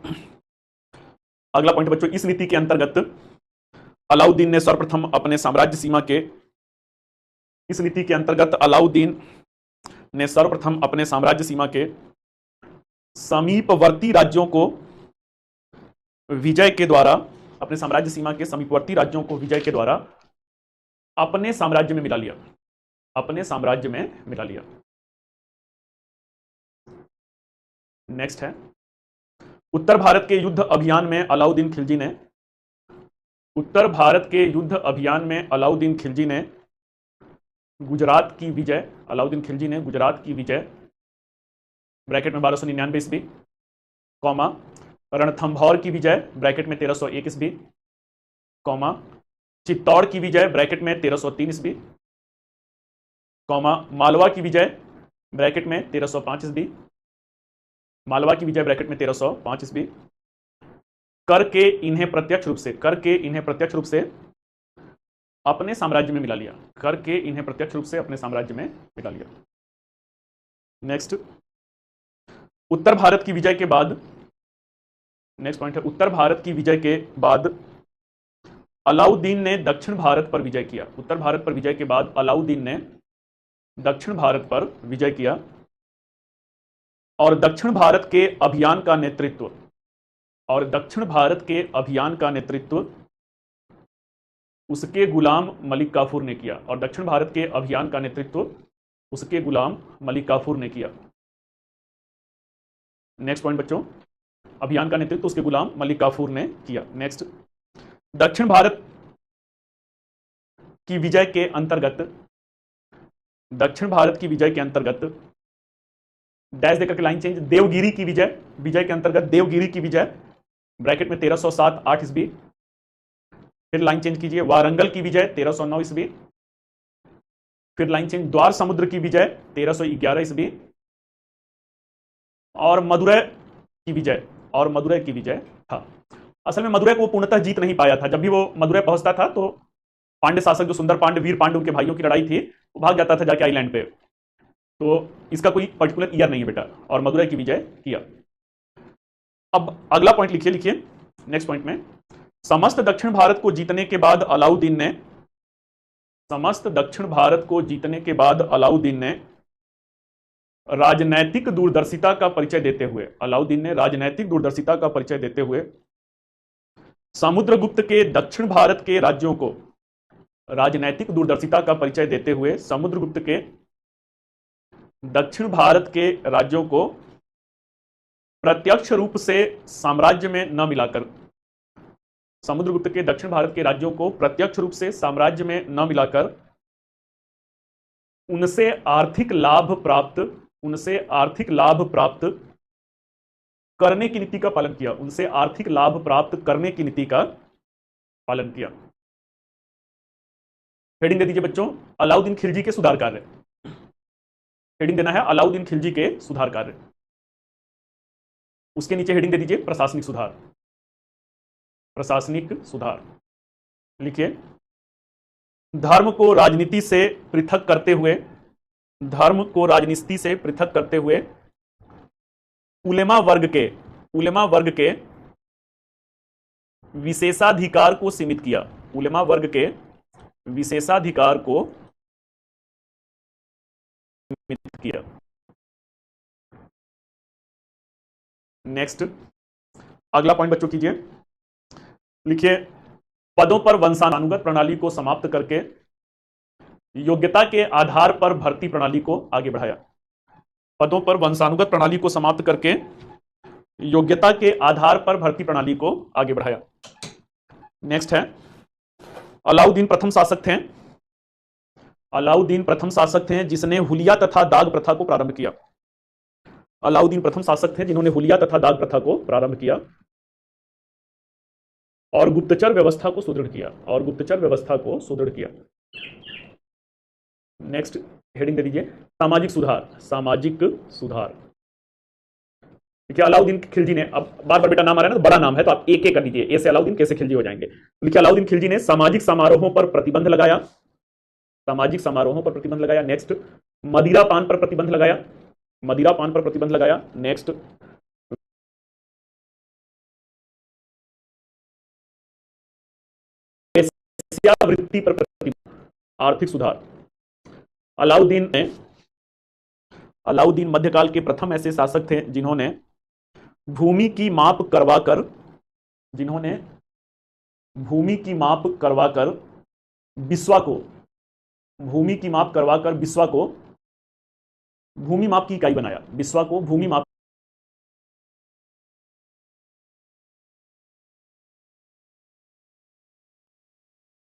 [SPEAKER 1] अगला पॉइंट बच्चों, इस नीति के अंतर्गत अलाउद्दीन ने सर्वप्रथम अपने साम्राज्य सीमा के, इस नीति के अंतर्गत अलाउद्दीन ने सर्वप्रथम अपने साम्राज्य सीमा के समीपवर्ती राज्यों को विजय के द्वारा, अपने साम्राज्य सीमा के समीपवर्ती राज्यों को विजय के द्वारा अपने साम्राज्य में मिला लिया, अपने साम्राज्य में मिला लिया। नेक्स्ट है, उत्तर भारत के युद्ध अभियान में अलाउद्दीन खिलजी ने, उत्तर भारत के युद्ध अभियान में अलाउद्दीन खिलजी ने गुजरात की विजय, अलाउद्दीन खिलजी ने गुजरात की विजय ब्रैकेट में 1299 ईस्वी, कॉमा रणथंभौर की विजय ब्रैकेट में 1301 ईस्वी, कॉमा चित्तौड़ की विजय ब्रैकेट में 1303 ईस्वी, कॉमा मालवा की विजय ब्रैकेट में 1305 ईस्वी, मालवा की विजय ब्रैकेट में 1305 ईस्वी करके इन्हें प्रत्यक्ष रूप से, करके इन्हें प्रत्यक्ष रूप से अपने साम्राज्य में मिला लिया, करके इन्हें प्रत्यक्ष रूप से अपने साम्राज्य में मिला लिया। नेक्स्ट, उत्तर भारत की विजय के बाद, नेक्स्ट पॉइंट है, उत्तर भारत की विजय के बाद अलाउद्दीन ने दक्षिण भारत पर विजय किया, उत्तर भारत पर विजय के बाद अलाउद्दीन ने दक्षिण भारत पर विजय किया और दक्षिण भारत के अभियान का नेतृत्व, और दक्षिण भारत के अभियान का नेतृत्व उसके गुलाम मलिक काफूर ने किया, और दक्षिण भारत के अभियान का नेतृत्व उसके गुलाम मलिक काफूर ने किया। नेक्स्ट पॉइंट बच्चों, अभियान का नेतृत्व उसके गुलाम मलिक काफूर ने किया। नेक्स्ट, दक्षिण भारत की विजय के अंतर्गत, दक्षिण भारत की विजय के अंतर्गत डैश देकर के लाइन चेंज, देवगिरी की विजय, विजय के अंतर्गत देवगिरी की विजय ब्रैकेट में 1307-8 ईस्वी, फिर लाइन चेंज कीजिए, वारंगल की विजय 1309 ईस्वी। फिर लाइन चेंज, द्वार समुद्र की विजय 1311 ईस्वी। और मदुरै की विजय, और मदुरै की विजय था। असल में मदुरै को वो पूर्णतः जीत नहीं पाया था। जब भी वो मदुरै पहुंचता था तो पांड्य शासक जो सुंदर पांड्य, वीर पांड्य, उनके भाइयों की लड़ाई थी, वो भाग जाता था जाके आइलैंड पे। तो इसका कोई पर्टिकुलर ईयर नहीं है बेटा, और मदुरै की विजय किया। अब अगला पॉइंट लिखिए, लिखिए नेक्स्ट पॉइंट में, समस्त दक्षिण भारत को जीतने के बाद अलाउद्दीन ने, समस्त दक्षिण भारत को जीतने के बाद अलाउद्दीन ने राजनैतिक दूरदर्शिता का परिचय देते हुए, अलाउद्दीन ने राजनैतिक दूरदर्शिता का परिचय देते हुए समुद्रगुप्त के दक्षिण भारत के राज्यों को, राजनैतिक दूरदर्शिता का परिचय देते हुए समुद्रगुप्त के दक्षिण भारत के राज्यों को प्रत्यक्ष रूप से साम्राज्य में न मिलाकर, समुद्रगुप्त के दक्षिण भारत के राज्यों को प्रत्यक्ष रूप से साम्राज्य में न मिलाकर उनसे आर्थिक लाभ प्राप्त, उनसे आर्थिक लाभ प्राप्त करने की नीति का पालन किया, उनसे आर्थिक लाभ प्राप्त करने की नीति का पालन किया। हेडिंग दे दीजिए बच्चों, अलाउद्दीन खिलजी के सुधार कार्य। हेडिंग देना है अलाउद्दीन खिलजी के सुधार कार्य। उसके नीचे हेडिंग दे दीजिए प्रशासनिक सुधार, प्रशासनिक सुधार। लिखिए, धर्म को राजनीति से पृथक करते हुए, धर्म को राजनीति से पृथक करते हुए उलेमा वर्ग के, उलेमा वर्ग के विशेषाधिकार को सीमित किया, उलेमा वर्ग के विशेषाधिकार को सीमित किया। नेक्स्ट अगला पॉइंट बच्चों कीजिए, लिखिए, पदों पर वंशानुगत प्रणाली को समाप्त करके योग्यता के आधार पर भर्ती प्रणाली को आगे बढ़ाया। पदों पर वंशानुगत प्रणाली को समाप्त करके योग्यता के आधार पर भर्ती प्रणाली को आगे बढ़ाया। नेक्स्ट है, अलाउद्दीन प्रथम शासक थे, अलाउद्दीन प्रथम शासक थे जिसने हुलिया तथा दाग प्रथा को प्रारंभ किया। अलाउद्दीन प्रथम शासक थे जिन्होंने हुलिया तथा दाग प्रथा को प्रारंभ किया और गुप्तचर व्यवस्था को सुदृढ़ किया, और गुप्तचर व्यवस्था को सुदृढ़ किया। नेक्स्ट हेडिंग दे दीजिए सामाजिक सुधार, सामाजिक सुधार। देखिए, अलाउद्दीन खिलजी ने, अब बार बार बेटा नाम आ रहा है ना, तो बड़ा नाम है तो आप एक एक कर दीजिए, ए से अलाउद्दीन, के से खिलजी हो जाएंगे। देखिए, अलाउद्दीन खिलजी ने सामाजिक समारोहों पर प्रतिबंध लगाया, सामाजिक समारोहों पर प्रतिबंध लगाया। नेक्स्ट, मदिरा पान पर प्रतिबंध लगाया, मदिरा पान पर प्रतिबंध लगाया। नेक्स्ट, वृत्ति पर प्रतिबंध। आर्थिक सुधार, अलाउद्दीन ने, अलाउद्दीन मध्यकाल के प्रथम ऐसे शासक थे जिन्होंने भूमि की माप करवाकर, जिन्होंने भूमि की माप करवाकर बिस्वा को, भूमि की माप करवाकर बिस्वा को भूमि माप की इकाई बनाया, बिस्वा को भूमि माप,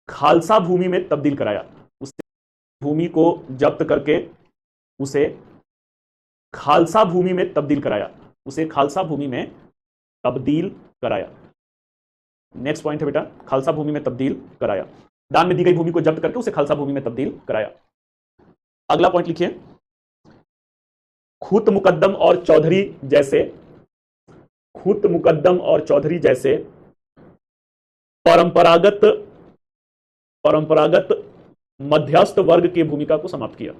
[SPEAKER 1] खालसा भूमि में तब्दील कराया, उसे भूमि को जब्त करके उसे खालसा भूमि में तब्दील कराया, उसे खालसा भूमि में तब्दील कराया। नेक्स्ट पॉइंट है बेटा, खालसा भूमि में तब्दील कराया, दान में दी गई भूमि को जब्त करके उसे खालसा भूमि में तब्दील कराया। अगला पॉइंट लिखिए, खूत मुकद्दम और चौधरी जैसे, खूत मुकद्दम और चौधरी जैसे परंपरागत, परंपरागत मध्यस्थ वर्ग की भूमिका को समाप्त किया,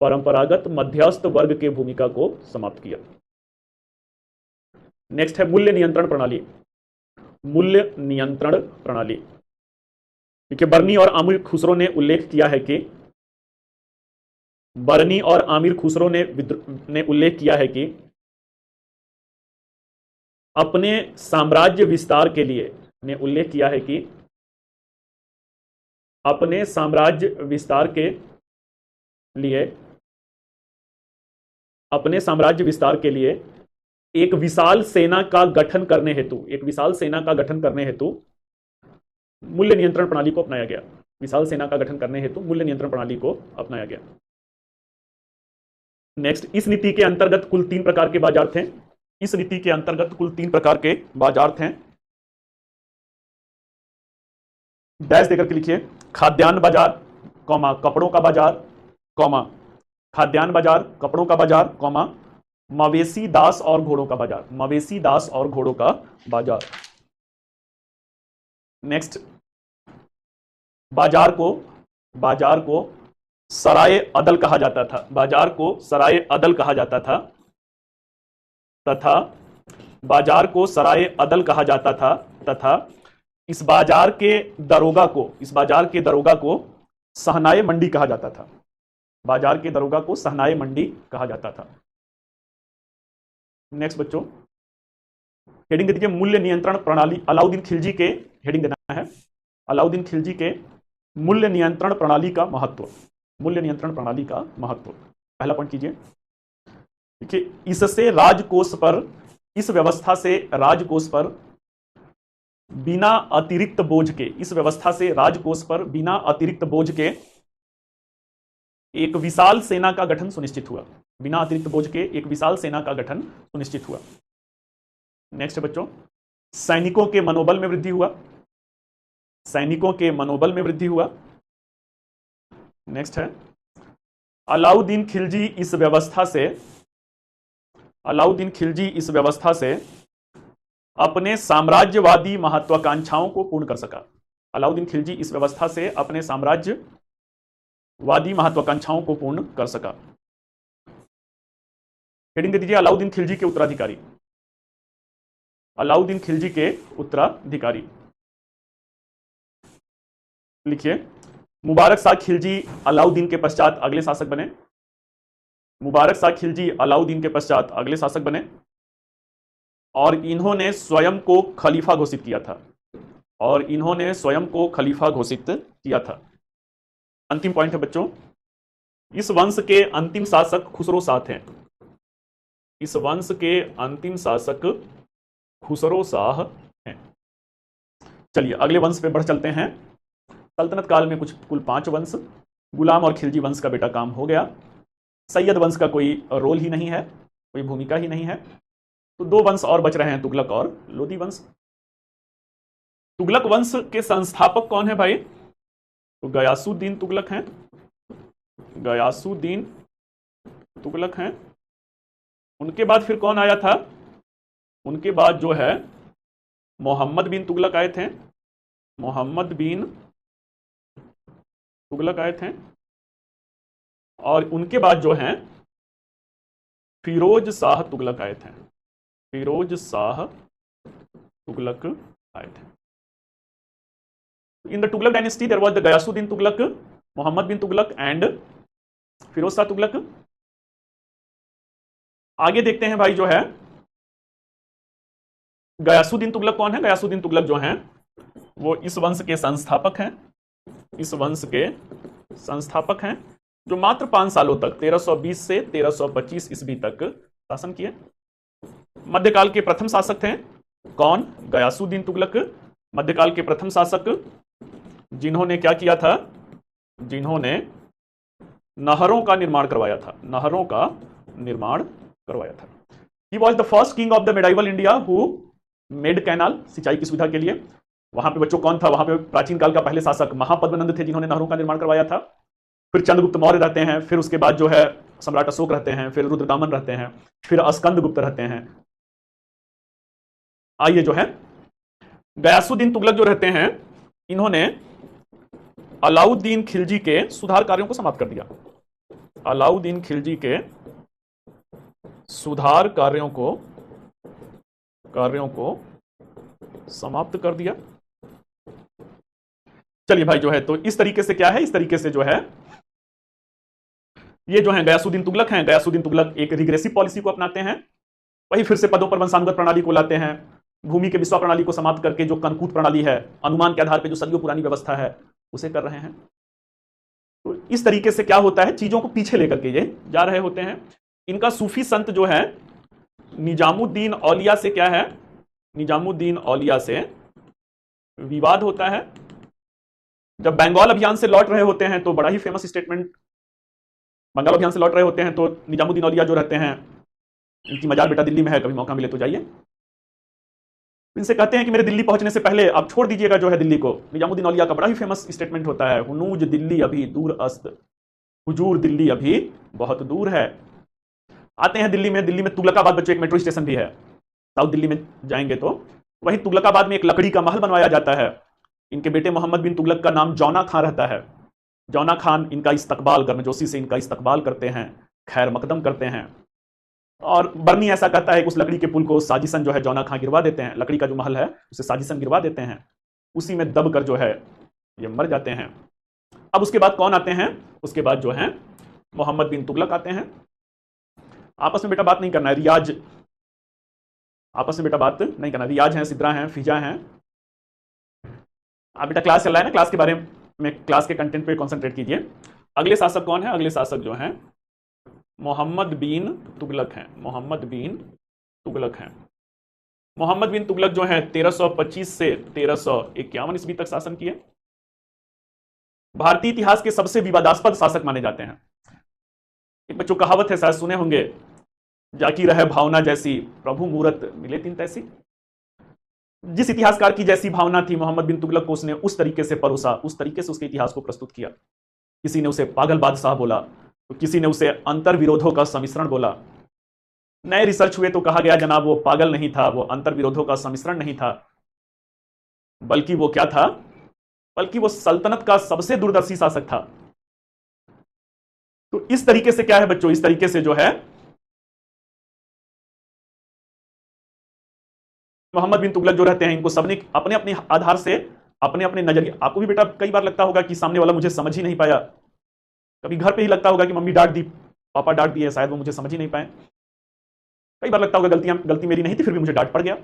[SPEAKER 1] परंपरागत मध्यस्थ वर्ग की भूमिका को समाप्त किया। नेक्स्ट है मूल्य नियंत्रण प्रणाली, मूल्य नियंत्रण प्रणाली। देखिए, बर्नी और आमिर खुसरो ने उल्लेख किया है कि, बर्नी और आमिर खुसरो ने उल्लेख किया है कि अपने साम्राज्य विस्तार के लिए, ने उल्लेख किया है कि अपने साम्राज्य विस्तार के लिए, अपने साम्राज्य विस्तार के लिए एक विशाल सेना का गठन करने हेतु, एक विशाल सेना का गठन करने हेतु मूल्य नियंत्रण प्रणाली को अपनाया गया, विशाल सेना का गठन करने हेतु मूल्य नियंत्रण प्रणाली को अपनाया गया। नेक्स्ट, इस नीति के अंतर्गत कुल 3 प्रकार के बाजार थे, इस नीति के अंतर्गत कुल 3 प्रकार के बाजार थे। डैश देकर के लिखिए, खाद्यान्न बाजार, कॉमा कपड़ों का बाजार, कॉमा खाद्यान्न बाजार, कपड़ों का बाजार, कॉमा मवेशी दास और घोड़ों का बाजार, मवेशी दास और घोड़ों का बाजार। नेक्स्ट, बाजार को सराय अदल कहा जाता था, बाजार को सराय अदल कहा जाता था, तथा बाजार को सराय अदल कहा जाता था, तथा इस बाजार के दरोगा को सहनाए मंडी कहा जाता था, बाजार के दरोगा को सहनाए मंडी कहा जाता था। नेक्स्ट बच्चों, हेडिंग दे दीजिए मूल्य नियंत्रण प्रणाली, अलाउद्दीन खिलजी के, हेडिंग देना है अलाउद्दीन खिलजी के मूल्य नियंत्रण प्रणाली का महत्व, मूल्य नियंत्रण प्रणाली का महत्व। पहला पॉइंट कीजिए, देखिए, इससे राजकोष पर, इस व्यवस्था से राजकोष पर बिना अतिरिक्त बोझ के, इस व्यवस्था से राजकोष पर बिना अतिरिक्त बोझ के एक विशाल सेना का गठन सुनिश्चित हुआ, बिना अतिरिक्त बोझ के एक विशाल सेना का गठन सुनिश्चित हुआ। नेक्स्ट बच्चों, सैनिकों के मनोबल में वृद्धि हुआ, सैनिकों के मनोबल में वृद्धि हुआ। नेक्स्ट है, अलाउद्दीन खिलजी इस व्यवस्था से अपने साम्राज्यवादी महत्वाकांक्षाओं को पूर्ण कर सका, अलाउद्दीन खिलजी इस व्यवस्था से अपने साम्राज्यवादी महत्वाकांक्षाओं को पूर्ण कर सका। हेडिंग दे दीजिए अलाउद्दीन खिलजी के उत्तराधिकारी, अलाउद्दीन खिलजी के उत्तराधिकारी। लिखिए, मुबारक शाह खिलजी अलाउद्दीन के पश्चात अगले शासक बने, मुबारक शाह खिलजी अलाउद्दीन के पश्चात अगले शासक बने और इन्होंने स्वयं को खलीफा घोषित किया था, और इन्होंने स्वयं को खलीफा घोषित किया था। अंतिम पॉइंट है बच्चों, इस वंश के अंतिम शासक खुसरो शाह थे, इस वंश के अंतिम शासक खुसरो शाह हैं। चलिए अगले वंश पे बढ़ चलते हैं। सल्तनत काल में कुल 5 वंश, गुलाम और खिलजी वंश का बेटा काम हो गया, सैयद वंश का कोई रोल ही नहीं है, कोई भूमिका ही नहीं है, तो 2 वंश और बच रहे हैं, तुगलक और लोदी वंश। तुगलक वंश के संस्थापक कौन है भाई? तो गयासुद्दीन तुगलक हैं, गयासुद्दीन तुगलक हैं। उनके बाद फिर कौन आया था? उनके बाद जो है मोहम्मद बिन तुगलक आए थे, मोहम्मद बिन तुगलक आए थे। और उनके बाद जो है फिरोज शाह तुगलक आए थे, फिरोज शाह तुगलक आए थे। In the Tughlaq dynasty there was the Ghiyasuddin Tughlaq, Muhammad bin Tughlaq and Firoz Shah Tughlaq. आगे देखते हैं भाई जो है गयासुद्दीन तुगलक कौन है? गयासुद्दीन तुगलक जो हैं वो इस वंश के संस्थापक हैं, इस वंश के संस्थापक हैं, जो मात्र 5 सालों तक 1320 से 1325 ईस्वी तक शासन किए। मध्यकाल के प्रथम शासक थे कौन? गयासुद्दीन तुगलक, मध्यकाल के प्रथम शासक, जिन्होंने क्या किया था? जिन्होंने नहरों का निर्माण करवाया था, नहरों का निर्माण करवाया था। He was the first king of the medieval India who made canal, सिंचाई की सुविधा के लिए। वहां पे बच्चों कौन था? वहां पे प्राचीन काल का पहले शासक महापद्मनंद थे, जिन्होंने नहरों का निर्माण करवाया था। फिर चंद्रगुप्त मौर्य रहते हैं, फिर उसके बाद जो है सम्राट अशोक रहते हैं, फिर रुद्रदामन रहते हैं, फिर स्कंद गुप्त रहते हैं। आइए जो है गयासुद्दीन तुगलक जो रहते हैं, इन्होंने अलाउद्दीन खिलजी के सुधार कार्यों को समाप्त कर दिया, अलाउद्दीन खिलजी के सुधार कार्यों को समाप्त कर दिया। चलिए भाई जो है तो इस तरीके से क्या है, इस तरीके से जो है ये जो है गयासुद्दीन तुगलक हैं। गयासुद्दीन तुगलक एक रिग्रेसिव पॉलिसी को अपनाते हैं, वही फिर से पदों पर वंशानुगत प्रणाली को लाते हैं, भूमि के विश्वा प्रणाली को समाप्त करके जो कनकूट प्रणाली है, अनुमान के आधार पर जो सदियों पुरानी व्यवस्था है, उसे कर रहे हैं। तो इस तरीके से क्या होता है, चीजों को पीछे लेकर के ये जा रहे होते हैं। इनका सूफी संत जो है निजामुद्दीन औलिया से क्या है? निजामुद्दीन औलिया से विवाद होता है। जब बंगाल अभियान से लौट रहे होते हैं तो बड़ा ही फेमस स्टेटमेंट, बंगाल अभियान से लौट रहे होते हैं तो निजामुद्दीन औलिया जो रहते हैं, इनकी मजार बेटा दिल्ली में है, कभी मौका मिले तो जाइए। इनसे कहते हैं कि मेरे दिल्ली पहुंचने से पहले आप छोड़ दीजिएगा जो है दिल्ली को। निजामुद्दीन औलिया का बड़ा ही फेमस स्टेटमेंट होता है, हुनूज दिल्ली अभी दूर अस्त, हुजूर दिल्ली अभी बहुत दूर है। आते हैं दिल्ली में। दिल्ली में तुगलकाबाद बच्चों एक मेट्रो स्टेशन भी है, साउथ दिल्ली में जाएंगे तो वहीं तुगलकाबाद में एक लकड़ी का महल बनवाया जाता है। इनके बेटे मोहम्मद बिन तुगलक का नाम जौना खान रहता है। जौना खान इनका इस्तकबाल गर्मजोशी से इनका इस्तकबाल करते हैं, खैर मकदम करते हैं। और बर्नी ऐसा कहता है कि उस लकड़ी के पुल को साजिशन जो है जौना खां गिरवा देते हैं, लकड़ी का जो महल है उसे साजिशन गिरवा देते हैं, उसी में दब कर जो है ये मर जाते हैं। अब उसके बाद कौन आते हैं? उसके बाद जो है मोहम्मद बिन तुगलक आते हैं। आपस में बेटा बात नहीं करना है, रियाज आपस में बेटा बात नहीं करना। रियाज हैं, सिद्रा हैं, फिजा हैं। आप बेटा क्लास चल रहा है ना, क्लास के बारे में, क्लास के कंटेंट पे कंसंट्रेट कीजिए। अगले शासक कौन है? अगले शासक जो हैं मोहम्मद बिन तुगलक हैं। मोहम्मद बिन तुगलक हैं। मोहम्मद बिन तुगलक जो है 1325 से 1351 ईस्वी तक शासन किए। भारतीय इतिहास के सबसे विवादास्पद शासक माने जाते हैं। एक बच्चों कहावत है, शायद सुने होंगे, जाकी रहे भावना जैसी प्रभु मूरत मिले तीन तैसी। जिस इतिहासकार की जैसी भावना थी मोहम्मद बिन तुगलक को उसने उस तरीके से परोसा, उस तरीके से उसके इतिहास को प्रस्तुत किया। किसी ने उसे पागल बादशाह बोला, तो किसी ने उसे अंतर विरोधों का सम्मिश्रण बोला। नए रिसर्च हुए तो कहा गया जनाब वो पागल नहीं था, वो अंतर विरोधों का सम्मिश्रण नहीं था, बल्कि वो क्या था? बल्कि वो सल्तनत का सबसे दूरदर्शी शासक था। तो इस तरीके से क्या है बच्चों, इस तरीके से जो है मोहम्मद बिन तुगलक जो रहते हैं, इनको सबने अपने अपने आधार से, अपने अपने नजरिए। आपको भी बेटा कई बार लगता होगा कि सामने वाला मुझे समझ ही नहीं पाया। कभी घर पे ही लगता होगा कि मम्मी डांट दी, पापा डांट दिए, शायद वो मुझे समझ ही नहीं पाए। कई बार लगता होगा गलती मेरी नहीं थी, फिर भी मुझे डांट पड़ गया।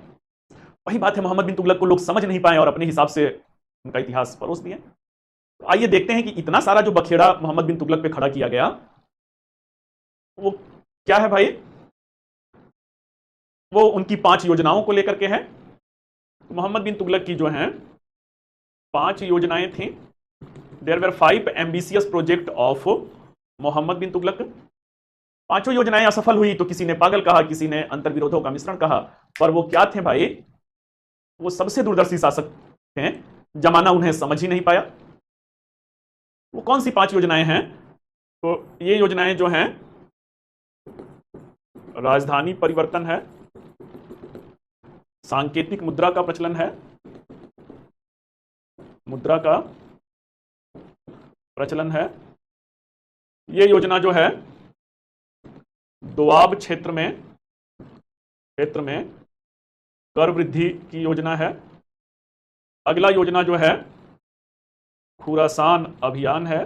[SPEAKER 1] वही बात है, मोहम्मद बिन तुगलक को लोग समझ नहीं पाए और अपने हिसाब से उनका इतिहास परोस दिए। तो आइए देखते हैं कि इतना सारा जो बखेड़ा मोहम्मद बिन तुगलक पे खड़ा किया गया वो क्या है भाई। वो उनकी 5 योजनाओं को लेकर के है। मोहम्मद बिन तुगलक की जो है 5 योजनाएं थी। There were 5 ambitious project of Muhammad bin Tughlaq. 5 योजनाएं असफल हुई तो किसी ने पागल कहा, किसी ने अंतर विरोधों का मिश्रण कहा, पर वो क्या थे भाई? वो सबसे दूरदर्शी शासक थे, जमाना उन्हें समझ ही नहीं पाया। वो कौन सी 5 योजनाएं हैं? तो ये योजनाएं जो हैं, राजधानी परिवर्तन है, सांकेतिक मुद्रा का प्रचलन है, मुद्रा का प्रचलन है। यह योजना जो है दोआब क्षेत्र में कर वृद्धि की योजना है। अगला योजना जो है खुरासान अभियान है।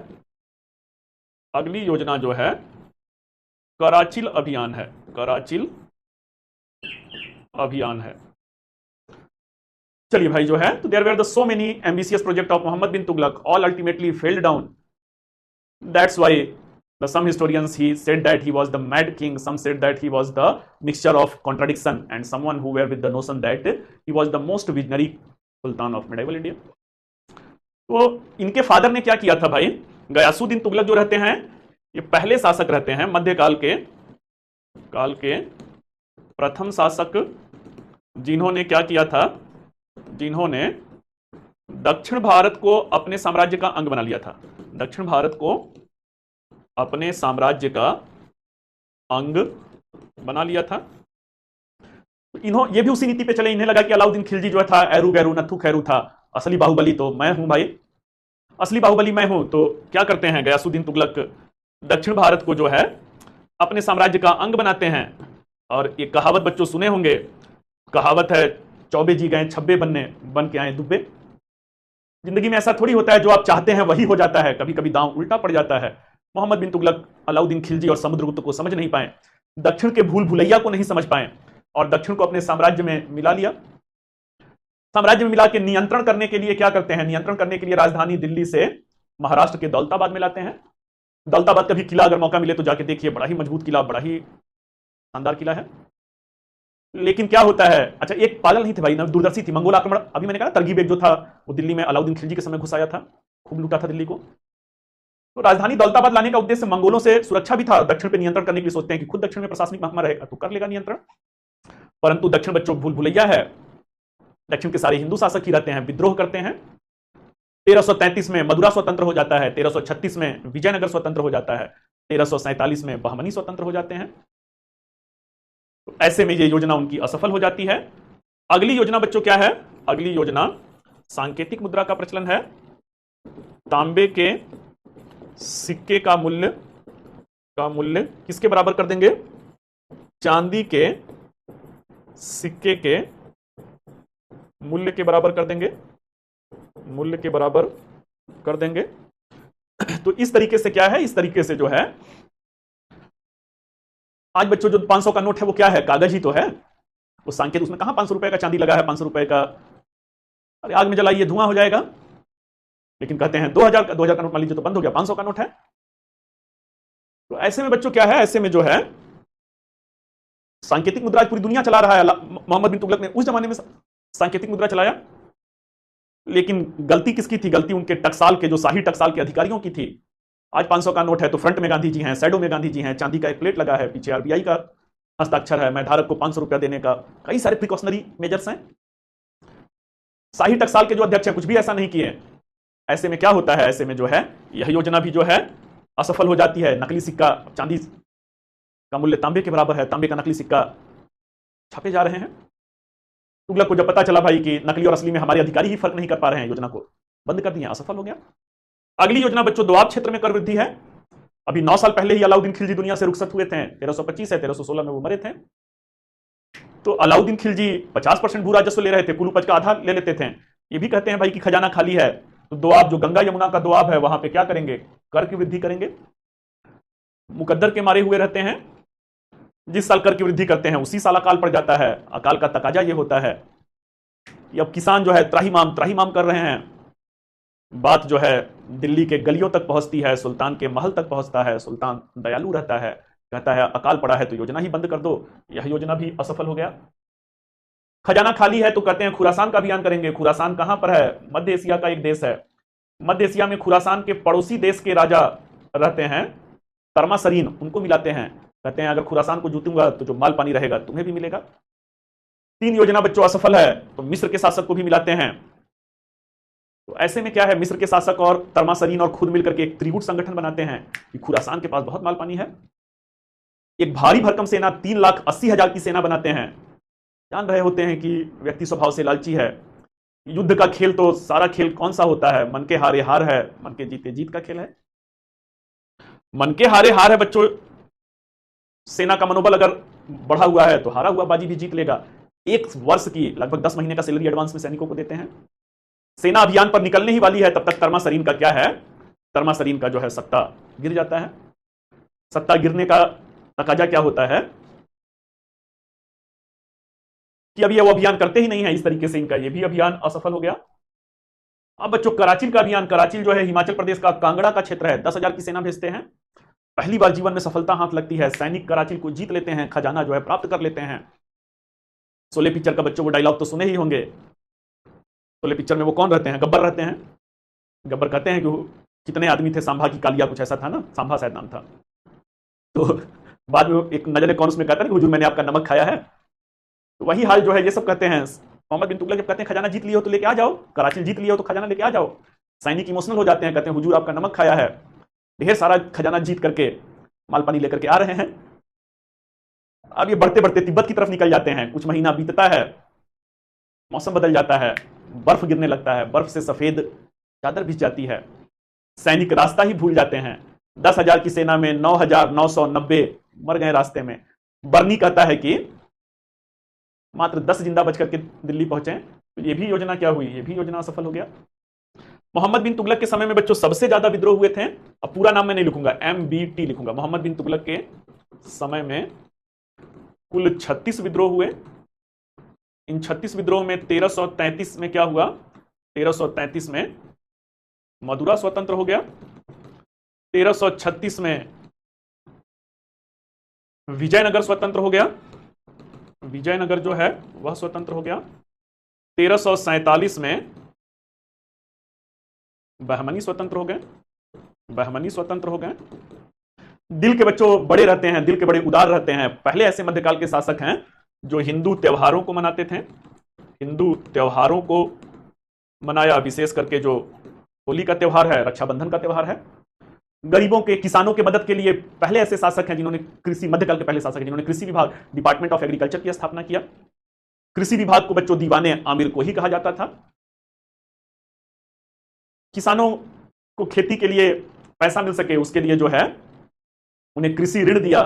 [SPEAKER 1] अगली योजना जो है कराचिल अभियान है। कराचिल अभियान है। चलिए भाई जो है, तो there were the so many ambitious project of Muhammad bin Tughlaq, all ultimately failed down. That's why the some historians he said that he was the mad king, some said that he was the mixture of contradiction, and someone who were with the notion that he was the most visionary sultan of medieval India. तो इनके father ने क्या किया था भाई? गयासुद्दीन तुगलक जो रहते हैं, ये पहले शासक रहते हैं, मध्यकाल के प्रथम शासक, जिन्होंने क्या किया था? जिन्होंने दक्षिण भारत को अपने साम्राज्य का अंग बना लिया था। दक्षिण भारत को अपने साम्राज्य का अंग बना लिया था। ये भी उसी नीति पे चले। इन्हें लगा कि अलाउद्दीन खिलजी जो था एरू गैरू नथु खैरू था, असली बाहुबली तो मैं हूं भाई, असली बाहुबली मैं हूं। तो क्या करते हैं गयासुद्दीन तुगलक? दक्षिण भारत को जो है अपने साम्राज्य का अंग बनाते हैं। और ये कहावत बच्चों सुने होंगे, कहावत है, चौबे जी गए छब्बे बनने, बन के आए दुब्बे। जिंदगी में ऐसा थोड़ी होता है जो आप चाहते हैं वही हो जाता है, कभी कभी दांव उल्टा पड़ जाता है। मोहम्मद बिन तुगलक अलाउद्दीन खिलजी और समुद्रगुप्त को समझ नहीं पाए, दक्षिण के भूल भुलैया को नहीं समझ पाए और दक्षिण को अपने साम्राज्य में मिला लिया। साम्राज्य में मिला के नियंत्रण करने के लिए क्या करते हैं? नियंत्रण करने के लिए राजधानी दिल्ली से महाराष्ट्र के दौलताबाद में लाते हैं। दौलताबाद का भी किला अगर मौका मिले तो जाके देखिए, बड़ा ही मजबूत किला, बड़ा ही शानदार किला है। लेकिन क्या होता है, अच्छा एक पागल नहीं थे भाई, दूरदर्शी थी। मंगोल आक्रमण, अभी मैंने कहा तरगीब एक जो था वो दिल्ली में अलाउद्दीन खिलजी के समय घुसाया था, खूब लूटा था दिल्ली को। तो राजधानी दौलताबाद लाने का उद्देश्य मंगोलों से सुरक्षा भी था। दक्षिण पे नियंत्रण करने के लिए सोचते हैं कि खुद दक्षिण में प्रशासनिक महकमा रहेगा तो कर लेगा नियंत्रण, परंतु दक्षिण बच्चों भूल भुलैया है। दक्षिण के सारे हिंदू शासक ही रहते हैं, विद्रोह करते हैं। 1333 में मदुरा स्वतंत्र हो जाता है, 1336 में विजयनगर स्वतंत्र हो जाता है, 1347 में बहमनी स्वतंत्र हो जाते हैं। तो ऐसे में ये योजना उनकी असफल हो जाती है। अगली योजना बच्चों क्या है? अगली योजना सांकेतिक मुद्रा का प्रचलन है। तांबे के सिक्के का मूल्य किसके बराबर कर देंगे? चांदी के सिक्के के मूल्य के बराबर कर देंगे, मूल्य के बराबर कर देंगे। तो इस तरीके से क्या है? इस तरीके से जो है आज बच्चों जो 500 का नोट है वो क्या है? कागज ही तो है। वो सांकेत, उसमें कहां 500 रुपए का चांदी लगा है? 500 रुपए का अरे आग में जलाइए धुआं हो जाएगा। लेकिन कहते हैं 2000 का नोट मान लीजिए तो बंद हो गया, 500 का नोट है। तो ऐसे में बच्चों क्या है? ऐसे में जो है सांकेतिक मुद्रा पूरी दुनिया चला रहा है। मोहम्मद बिन तुगलक ने उस जमाने में सांकेतिक मुद्रा चलाया, लेकिन गलती किसकी थी? गलती उनके टकसाल के, जो शाही टकसाल के अधिकारियों की थी। आज 500 का नोट है तो फ्रंट में गांधी जी हैं, साइडों में गांधी जी हैं, चांदी का एक प्लेट लगा है, पीछे आरबीआई का हस्ताक्षर है, मैं धारक को 500 रुपया देने का, कई सारे प्रिकॉशनरी मेजर्स हैं। शाही टकसाल के जो अध्यक्ष हैं कुछ भी ऐसा नहीं किए। ऐसे में क्या होता है? ऐसे में जो है यह योजना भी जो है असफल हो जाती है। नकली सिक्का, चांदी का मूल्य तांबे के बराबर है, तांबे का नकली सिक्का छापे जा रहे हैं। तुगलक को जब पता चला भाई कि नकली और असली में हमारे अधिकारी ही फर्क नहीं कर पा रहे हैं, योजना को बंद कर दिया, असफल हो गया। अगली योजना बच्चों दोआब क्षेत्र में कर वृद्धि है। अभी 9 साल पहले ही अलाउद्दीन खिलजी दुनिया से रुखसत हुए थे, 1325 है, 1316 में वो मरे थे। तो अलाउद्दीन खिलजी 50% भू राजस्व ले रहे थे, कुल उपज का आधा ले लेते थे। ये भी कहते हैं भाई कि खजाना खाली है, तो दोआब, जो गंगा यमुना का दोआब है, वहां पे क्या करेंगे? कर की वृद्धि करेंगे। मुकद्दर के मारे हुए रहते हैं, जिस साल कर की वृद्धि करते हैं उसी साल अकाल पड़ जाता है। अकाल का तकाजा ये होता है कि अब किसान जो है त्राहिमाम कर रहे हैं। बात जो है दिल्ली के गलियों तक पहुंचती है, सुल्तान के महल तक पहुंचता है। सुल्तान दयालु रहता है, कहता है अकाल पड़ा है तो योजना ही बंद कर दो। यह योजना भी असफल हो गया। खजाना खाली है तो कहते हैं खुरासान का अभियान करेंगे। खुरासान कहां पर है? मध्य एशिया का एक देश है। मध्य एशिया में खुरासान के पड़ोसी देश के राजा रहते हैं तर्मासरीन, उनको मिलाते हैं। कहते हैं अगर खुरासान को जीतूंगा तो जो माल पानी रहेगा तुम्हें भी मिलेगा। 3 योजना बच्चों असफल है, तो मिस्र के शासक को भी मिलाते हैं। तो ऐसे में क्या है? मिस्र के शासक और तर्मासरीन और खुद मिलकर के एक त्रिगुट संगठन बनाते हैं कि खुरासान के पास बहुत माल पानी है। एक भारी भरकम सेना, 3,80,000 की सेना बनाते हैं। जान रहे होते हैं कि व्यक्ति स्वभाव से लालची है। युद्ध का खेल तो सारा खेल कौन सा होता है? मन के हारे हार है, मन के जीते जीत का खेल है। मन के हारे हार है बच्चों। सेना का मनोबल अगर बढ़ा हुआ है तो हारा हुआ बाजी भी जीत लेगा। 1 वर्ष की लगभग 10 महीने का सैलरी एडवांस में सैनिकों को देते हैं। सेना अभियान पर निकलने ही वाली है, तब तक तर्मासरीन का क्या है? तर्मासरीन का जो है सत्ता गिर जाता है। सत्ता गिरने का तकाजा क्या होता है कि अब ये वो अभियान करते ही नहीं है। इस तरीके से इनका ये भी अभियान असफल हो गया। अब बच्चों कराची का अभियान, कराची जो है हिमाचल प्रदेश का कांगड़ा का क्षेत्र है, 10,000 की सेना भेजते हैं। पहली बार जीवन में सफलता हाथ लगती है, सैनिक कराची को जीत लेते हैं, खजाना जो है प्राप्त कर लेते हैं। शोले पिक्चर का बच्चों वो डायलॉग तो सुने ही होंगे। शोले पिक्चर में वो कौन रहते हैं? गब्बर रहते हैं। गब्बर कहते हैं कि कितने आदमी थे सांभा की कालिया, कुछ ऐसा था ना, सांभा शायद नाम था। तो बाद में एक नजर कौन उसमें कहता है कि हुजूर मैंने आपका नमक खाया है। तो वही हाल जो है ये सब कहते हैं। मोहम्मद बिन तुगलक जब कहते हैं खजाना जीत लियो तो लेके आ जाओ, कराची जीत लियो तो खजाना लेके आ जाओ, सैनिक इमोशनल हो जाते हैं, कहते हैं हुजूर आपका नमक खाया है। ढेर सारा खजाना जीत करके माल पानी लेकर के आ रहे हैं। अब ये बढ़ते बढ़ते तिब्बत की तरफ निकल जाते हैं। कुछ महीना बीतता है, मौसम बदल जाता है, बर्फ गिरने लगता है, बर्फ से सफेद चादर भिज जाती है। सैनिक रास्ता ही भूल जाते हैं। 10,000 की सेना में 9,990 मर गए रास्ते में। बर्नी कहता है कि मात्र 10 जिंदा बच करके दिल्ली पहुंचे। तो ये भी योजना क्या हुई? ये भी योजना असफल हो गया। मोहम्मद बिन तुगलक के समय में बच्चों सबसे ज्यादा विद्रोह हुए थे। अब पूरा नाम मैं नहीं लिखूंगा, MBT लिखूंगा। मोहम्मद बिन तुगलक के समय में कुल 36 विद्रोह हुए। इन 36 विद्रोह में 1333 में क्या हुआ? 1333 में मदुरा स्वतंत्र हो गया। 1336 में विजयनगर स्वतंत्र हो गया। विजयनगर जो है वह स्वतंत्र हो गया। 1347 में बहमनी स्वतंत्र हो गए। बहमनी स्वतंत्र हो गए। दिल के बच्चों बड़े रहते हैं, दिल के बड़े उदार रहते हैं। पहले ऐसे मध्यकाल के शासक हैं जो हिंदू त्योहारों को मनाते थे। हिंदू त्योहारों को मनाया, विशेष करके जो होली का त्योहार है, रक्षाबंधन का त्योहार है। गरीबों के, किसानों के मदद के लिए पहले ऐसे शासक हैं जिन्होंने कृषि, मध्यकाल के पहले शासक हैं जिन्होंने कृषि विभाग, डिपार्टमेंट ऑफ एग्रीकल्चर की स्थापना किया। कृषि विभाग को बच्चों दीवाने आमिर को ही कहा जाता था। किसानों को खेती के लिए पैसा मिल सके उसके लिए जो है उन्हें कृषि ऋण दिया,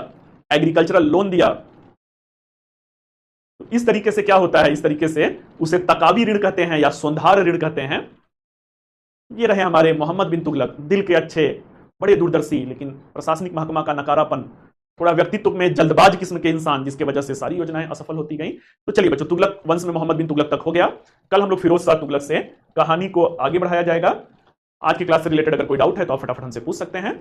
[SPEAKER 1] एग्रीकल्चरल लोन दिया। तो इस तरीके से क्या होता है, इस तरीके से उसे तकावी ऋण कहते हैं या सौंधार ऋण कहते हैं। ये रहे हमारे मोहम्मद बिन तुगलक, दिल के अच्छे, बड़े दूरदर्शी, लेकिन प्रशासनिक महकमा का नकारापन, थोड़ा व्यक्तित्व में जल्दबाज किस्म के इंसान, जिसके वजह से सारी योजनाएं असफल होती गई। तो चलिए बच्चों, तुगलक वंश में मोहम्मद बिन तुगलक तक हो गया। कल हम लोग फिरोज शाह तुगलक से कहानी को आगे बढ़ाया जाएगा। आज की क्लास से रिलेटेड अगर कोई डाउट है तो आप फटाफट हमसे पूछ सकते हैं।